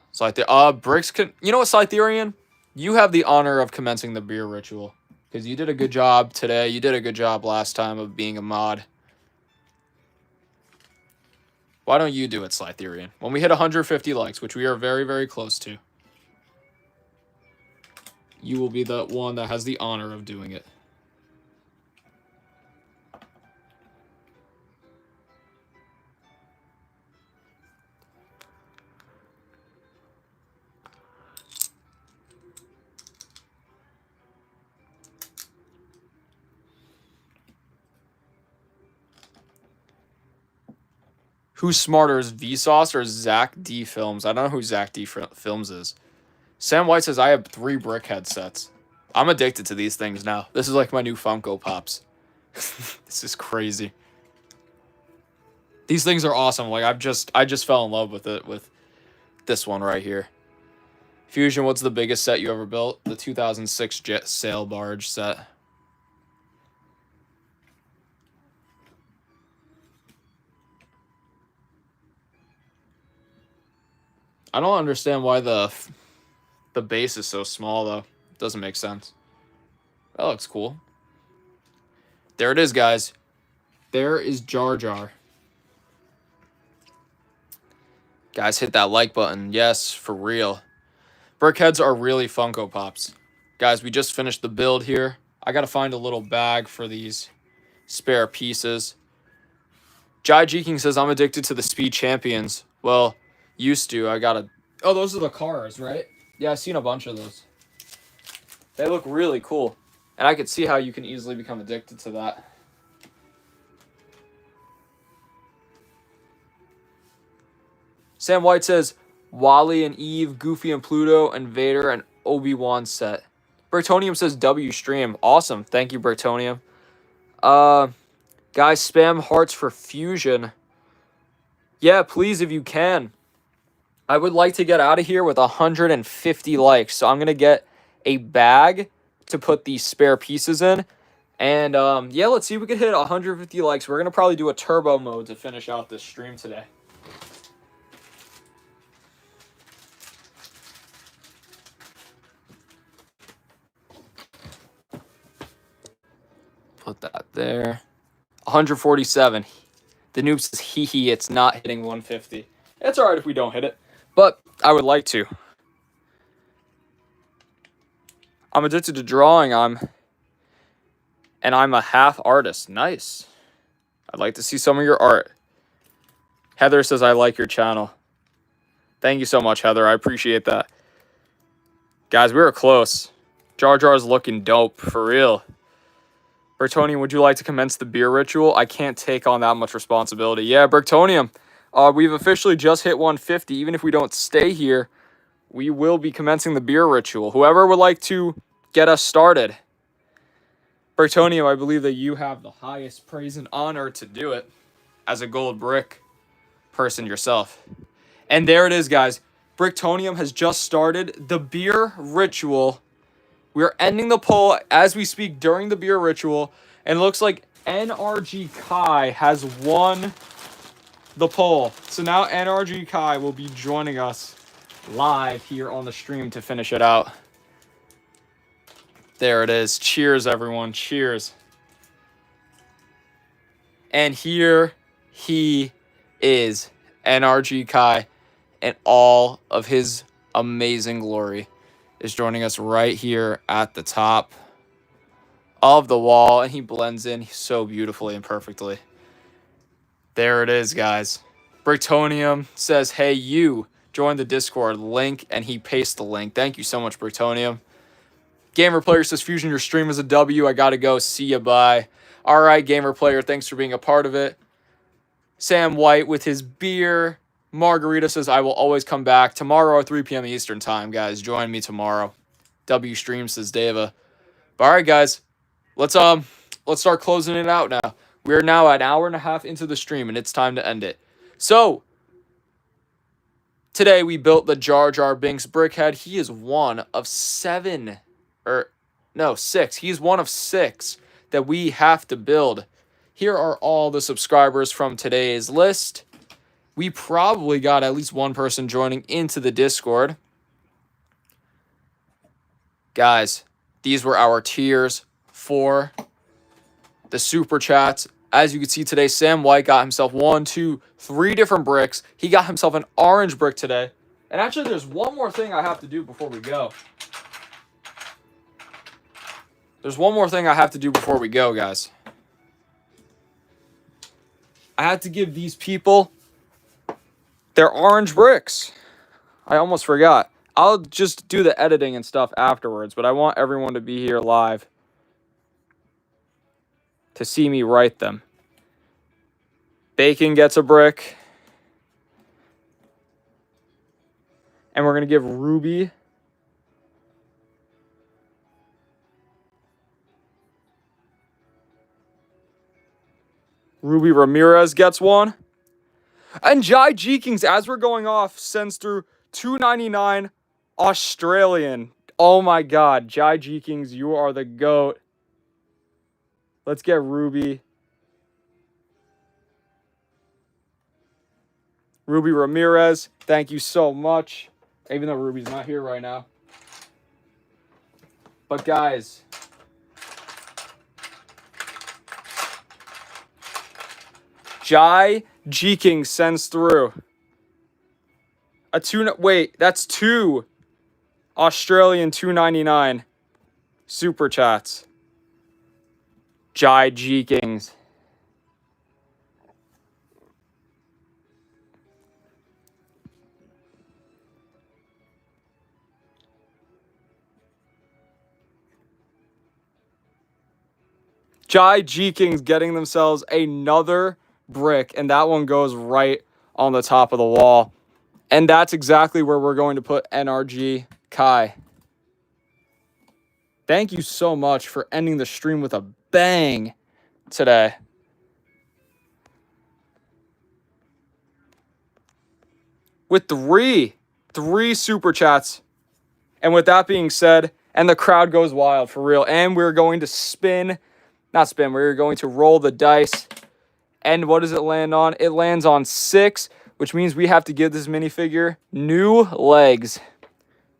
Bricks you know what, Scytherian? You have the honor of commencing the beer ritual. Because you did a good job today. You did a good job last time of being a mod. Why don't you do it, Scytherian? When we hit 150 likes, which we are very, very close to, you will be the one that has the honor of doing it. Who's smarter, is Vsauce or Zach D Films? I don't know who Zach D Films is. Sam White says, I have 3 BrickHeadz sets. I'm addicted to these things now. This is like my new Funko Pops. This is crazy. These things are awesome. Like, I just fell in love with it with this one right here. Fusion, what's the biggest set you ever built? The 2006 Jet Sail Barge set. I don't understand why the base is so small, though. It doesn't make sense. That looks cool. There it is, guys. There is Jar Jar. Guys, hit that like button. Yes, for real. BrickHeadz are really Funko Pops. Guys, we just finished the build here. I got to find a little bag for these spare pieces. Jai Jeeking says, I'm addicted to the Speed Champions. Well, used to. I got to... Oh, those are the cars, right? Yeah, I've seen a bunch of those. They look really cool. And I could see how you can easily become addicted to that. Sam White says, Wally and Eve, Goofy and Pluto, and Vader and Obi-Wan set. Bertonium says, W stream. Awesome. Thank you, Bertonium. Guys, spam hearts for Fusion. Yeah, please, if you can. I would like to get out of here with 150 likes. So I'm going to get a bag to put these spare pieces in. And, yeah, let's see if we can hit 150 likes. We're going to probably do a turbo mode to finish out this stream today. Put that there. 147. The noob says, hee, it's not hitting 150. It's alright if we don't hit it, but I would like to. I'm addicted to drawing. I'm a half artist. Nice. I'd like to see some of your art. Heather says, I like your channel. Thank you so much, Heather. I appreciate that. Guys, we were close. Jar Jar's looking dope, for real. Bertonium, would you like to commence the beer ritual? I can't take on that much responsibility. Yeah, Bertonium, we've officially just hit 150. Even if we don't stay here, we will be commencing the beer ritual. Whoever would like to get us started. Bertonio, I believe that you have the highest praise and honor to do it as a gold brick person yourself. And there it is, guys. Bricktonium has just started the beer ritual. We are ending the poll as we speak during the beer ritual. And it looks like NRG Kai has won the poll. So now NRG Kai will be joining us live here on the stream to finish it out. There it is. Cheers, everyone. Cheers. And here he is, NRG Kai, and all of his amazing glory is joining us right here at the top of the wall, and he blends in so beautifully and perfectly. There it is, guys. Bricktonium says, hey, you, join the Discord link, and he pastes the link. Thank you so much, Bricktonium. Gamer Player says, Fusion, your stream is a W. I gotta go. See ya, bye. All right, Gamer Player, thanks for being a part of it. Sam White with his beer. Margarita says, I will always come back. Tomorrow at 3 p.m. Eastern time, guys. Join me tomorrow. W stream, says Deva. But all right, guys. Let's start closing it out now. We are now an hour and a half into the stream, and it's time to end it. So, today we built the Jar Jar Binks BrickHead. He is one of 6. He's one of 6 that we have to build. Here are all the subscribers from today's list. We probably got at least one person joining into the Discord. Guys, these were our tiers for the super chats. As you can see today, Sam White got himself 1, 2, 3 different bricks. He got himself an orange brick today. And actually, there's one more thing I have to do before we go. Guys. I had to give these people their orange bricks. I almost forgot. I'll just do the editing and stuff afterwards, but I want everyone to be here live to see me write them. Bacon gets a brick. And we're going to give Ruby Ramirez gets one. And Jai Jeekings, as we're going off, sends through $2.99 Australian. Oh my God, Jai Jeekings, you are the GOAT. Let's get Ruby. Ruby Ramirez, thank you so much. Even though Ruby's not here right now. But guys, Jai Jeekings sends through that's 2 Australian $2.99 super chats. Jai Jeekings. Jai Jeekings getting themselves another brick, and that one goes right on the top of the wall. And that's exactly where we're going to put NRG Kai. Thank you so much for ending the stream with a bang today. With three super chats. And with that being said, and the crowd goes wild for real. And we're going to we're going to roll the dice. And what does it land on? It lands on 6, which means we have to give this minifigure new legs.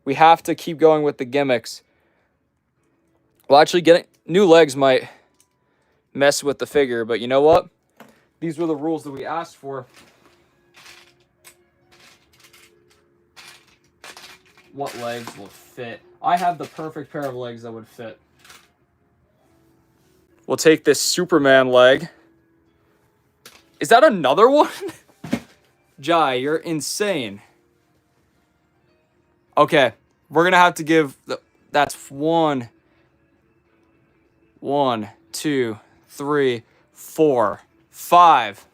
We have to keep going with the gimmicks. Well, actually, getting new legs might mess with the figure, but you know what? These were the rules that we asked for. What legs will fit? I have the perfect pair of legs that would fit. We'll take this Superman leg. Is that another one? Jai, you're insane. Okay, we're going to have to give... That's 1, 2, 3, 4, 5.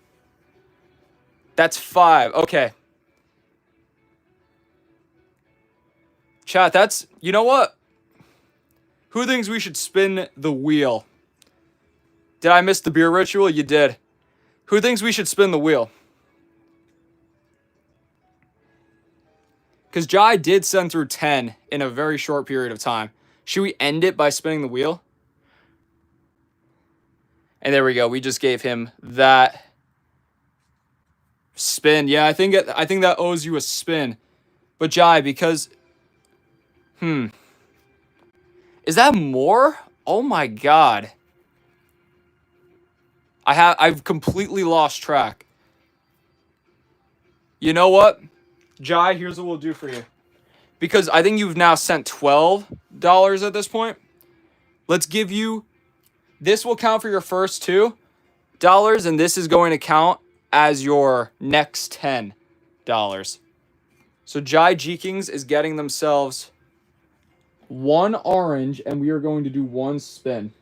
That's 5. Okay. Chat, that's... You know what? Who thinks we should spin the wheel Did I miss the beer ritual? You did. Who thinks we should spin the wheel? Because Jai did send through 10 in a very short period of time. Should we end it by spinning the wheel? And there we go. We just gave him that spin. Yeah, I think that owes you a spin. But Jai, because... Is that more? Oh my god. I've completely lost track. You know what? Jai, here's what we'll do for you. Because I think you've now sent $12 at this point. Let's give you... This will count for your first $2. And this is going to count as your next $10. So Jai G Kings is getting themselves 1 orange. And we are going to do 1 spin.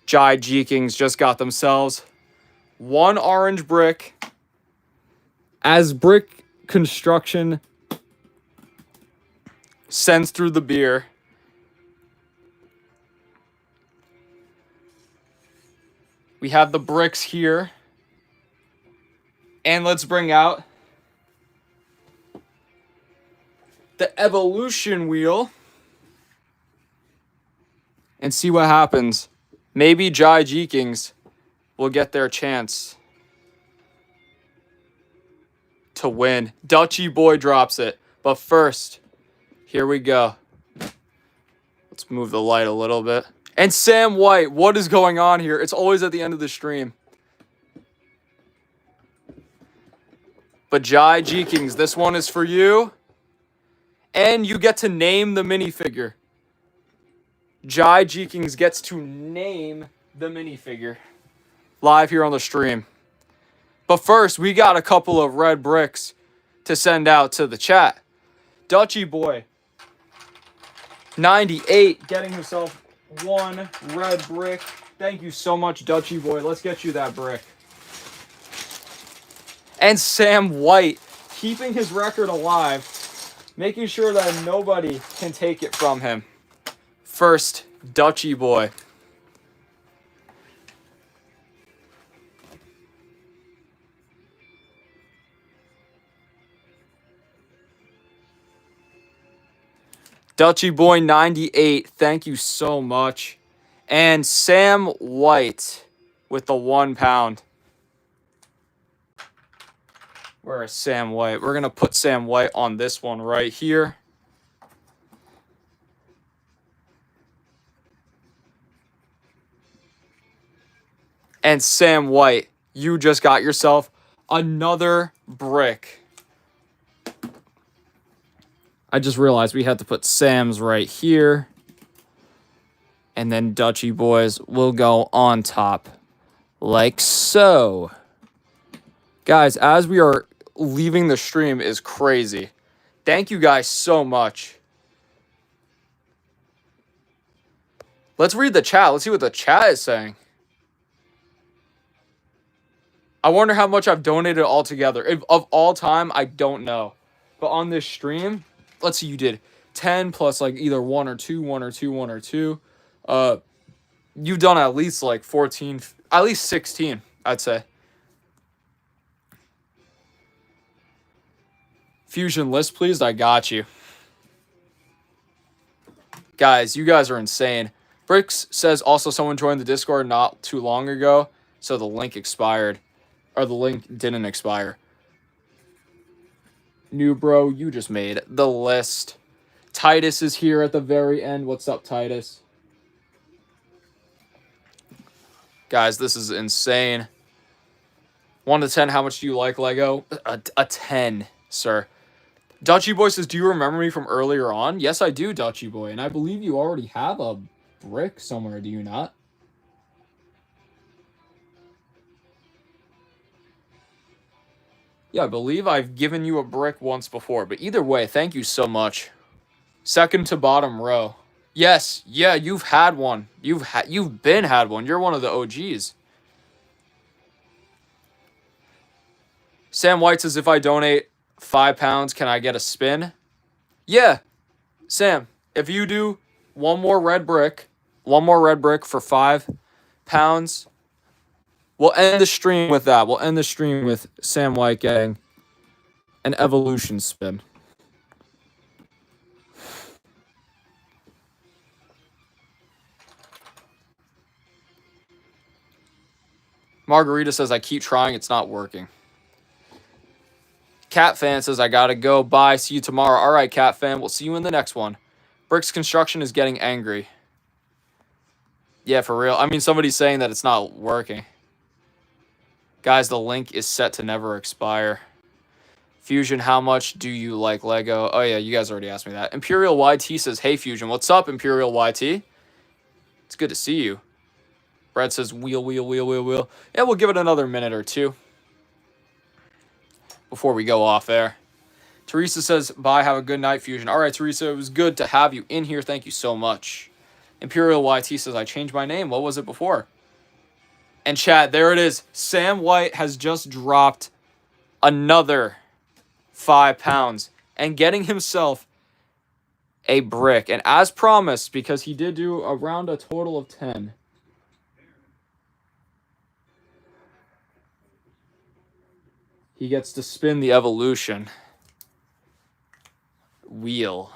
Jai G Kings just got themselves 1 orange brick. As brick construction sends through the beer. We have the bricks here. And let's bring out the evolution wheel. And see what happens. Maybe Jai G Kings will get their chance to win. Dutchy Boy drops it. But first, here we go. Let's move the light a little bit. And Sam White, what is going on here? It's always at the end of the stream. But Jai G Kings, this one is for you. And you get to name the minifigure. Jai G Kings gets to name the minifigure live here on the stream. But first, we got a couple of red bricks to send out to the chat. Dutchy Boy, 98, getting himself 1 red brick. Thank you so much, Dutchy Boy. Let's get you that brick. And Sam White, keeping his record alive, making sure that nobody can take it from him. First, Dutchy Boy. Dutchy Boy 98, thank you so much. And Sam White with the 1 pound. Where is Sam White? We're going to put Sam White on this one right here. And Sam White, you just got yourself another brick. I just realized we had to put Sam's right here. And then Dutchy Boys will go on top like so. Guys, as we are leaving the stream is crazy. Thank you guys so much. Let's read the chat. Let's see what the chat is saying. I wonder how much I've donated altogether. Of all time, I don't know. But on this stream, let's see, you did 10 plus like either 1 or 2, 1 or 2, 1 or 2. You've done at least like 14, at least 16, I'd say. Fusion list, please. I got you. Guys, you guys are insane. Bricks says also someone joined the Discord not too long ago, so the link expired. Or the link didn't expire. New bro, you just made the list. Titus is here at the very end. What's up, Titus? Guys, this is insane. 1 to 10, how much do you like Lego? A 10, sir. Dutchy Boy says, do you remember me from earlier on? Yes, I do, Dutchy Boy. And I believe you already have a brick somewhere, do you not? Yeah, I believe I've given you a brick once before. But either way, thank you so much. Second to bottom row. Yes, yeah, you've had one. You've been had one. You're one of the OGs. Sam White says, if I donate £5, can I get a spin? Yeah, Sam, if you do one more red brick for £5, we'll end the stream with that. We'll end the stream with Sam White getting an evolution spin. Margarita says, I keep trying, it's not working. Cat Fan says, I gotta go. Bye. See you tomorrow. All right, Cat Fan. We'll see you in the next one. Bricks Construction is getting angry. Yeah, for real. I mean, somebody's saying that it's not working. Guys, the link is set to never expire. Fusion, how much do you like Lego? Oh, yeah, you guys already asked me that. Imperial YT says, hey, Fusion. What's up, Imperial YT? It's good to see you. Brad says, wheel. Yeah, we'll give it another minute or two before we go off air. Teresa says, bye, have a good night, Fusion. All right, Teresa, it was good to have you in here. Thank you so much. Imperial YT says, I changed my name. What was it before? And chat, there it is. Sam White has just dropped another £5 and getting himself a brick. And as promised, because he did do around a total of 10, he gets to spin the evolution wheel.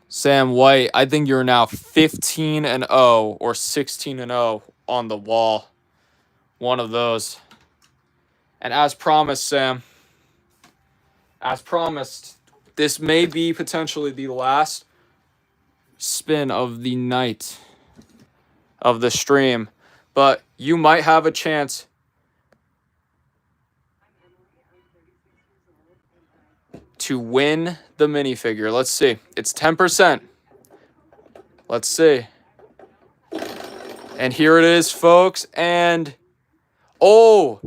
Sam White, I think you're now 15-0 or 16-0 on the wall. One of those. And as promised, Sam, as promised, this may be potentially the last spin of the night of the stream, but you might have a chance to win the minifigure. Let's see. It's 10%. Let's see. And here it is, folks. And, oh,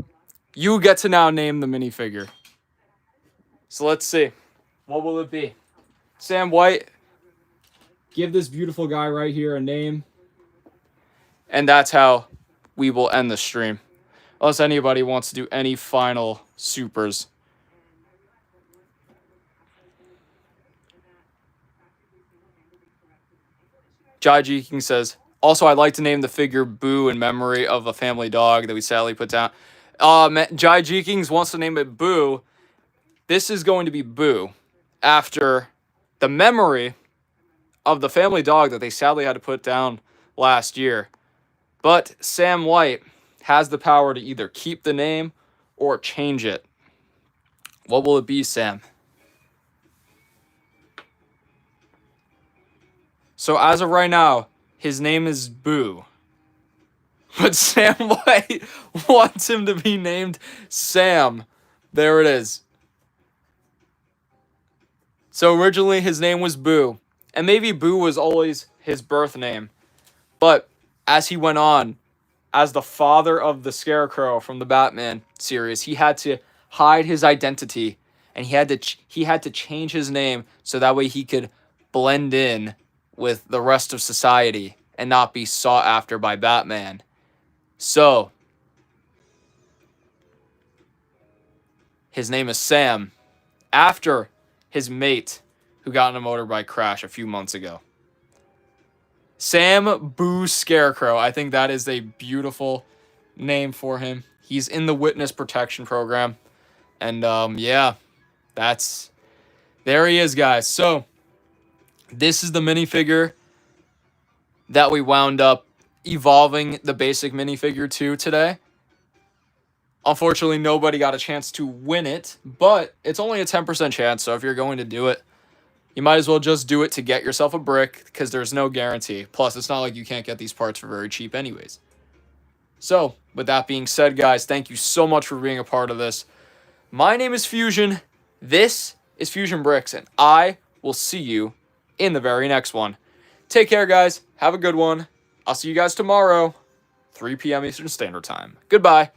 you get to now name the minifigure. So let's see. What will it be? Sam White, give this beautiful guy right here a name. And that's how we will end the stream. Unless anybody wants to do any final supers. Jai G King says, also, I'd like to name the figure Boo in memory of a family dog that we sadly put down. Jai G Kings wants to name it Boo. This is going to be Boo after the memory of the family dog that they sadly had to put down last year. But Sam White has the power to either keep the name or change it. What will it be, Sam? So as of right now, his name is Boo. But Sam White wants him to be named Sam. There it is. So originally his name was Boo. And maybe Boo was always his birth name. But as he went on, as the father of the Scarecrow from the Batman series, he had to hide his identity. And he had to change his name so that way he could blend in with the rest of society and not be sought after by Batman. So, his name is Sam, after his mate who got in a motorbike crash a few months ago. Sam Boo Scarecrow. I think that is a beautiful name for him. He's in the witness protection program. And, yeah, there he is, guys. So, this is the minifigure that we wound up evolving the basic minifigure to today. Unfortunately, nobody got a chance to win it, but it's only a 10% chance, so if you're going to do it, you might as well just do it to get yourself a brick, because there's no guarantee. Plus, it's not like you can't get these parts for very cheap anyways. So, with that being said, guys, thank you so much for being a part of this. My name is Fusion. This is Fusion Bricks, and I will see you in the very next one. Take care, guys. Have a good one. I'll see you guys tomorrow, 3 p.m. Eastern Standard Time. Goodbye.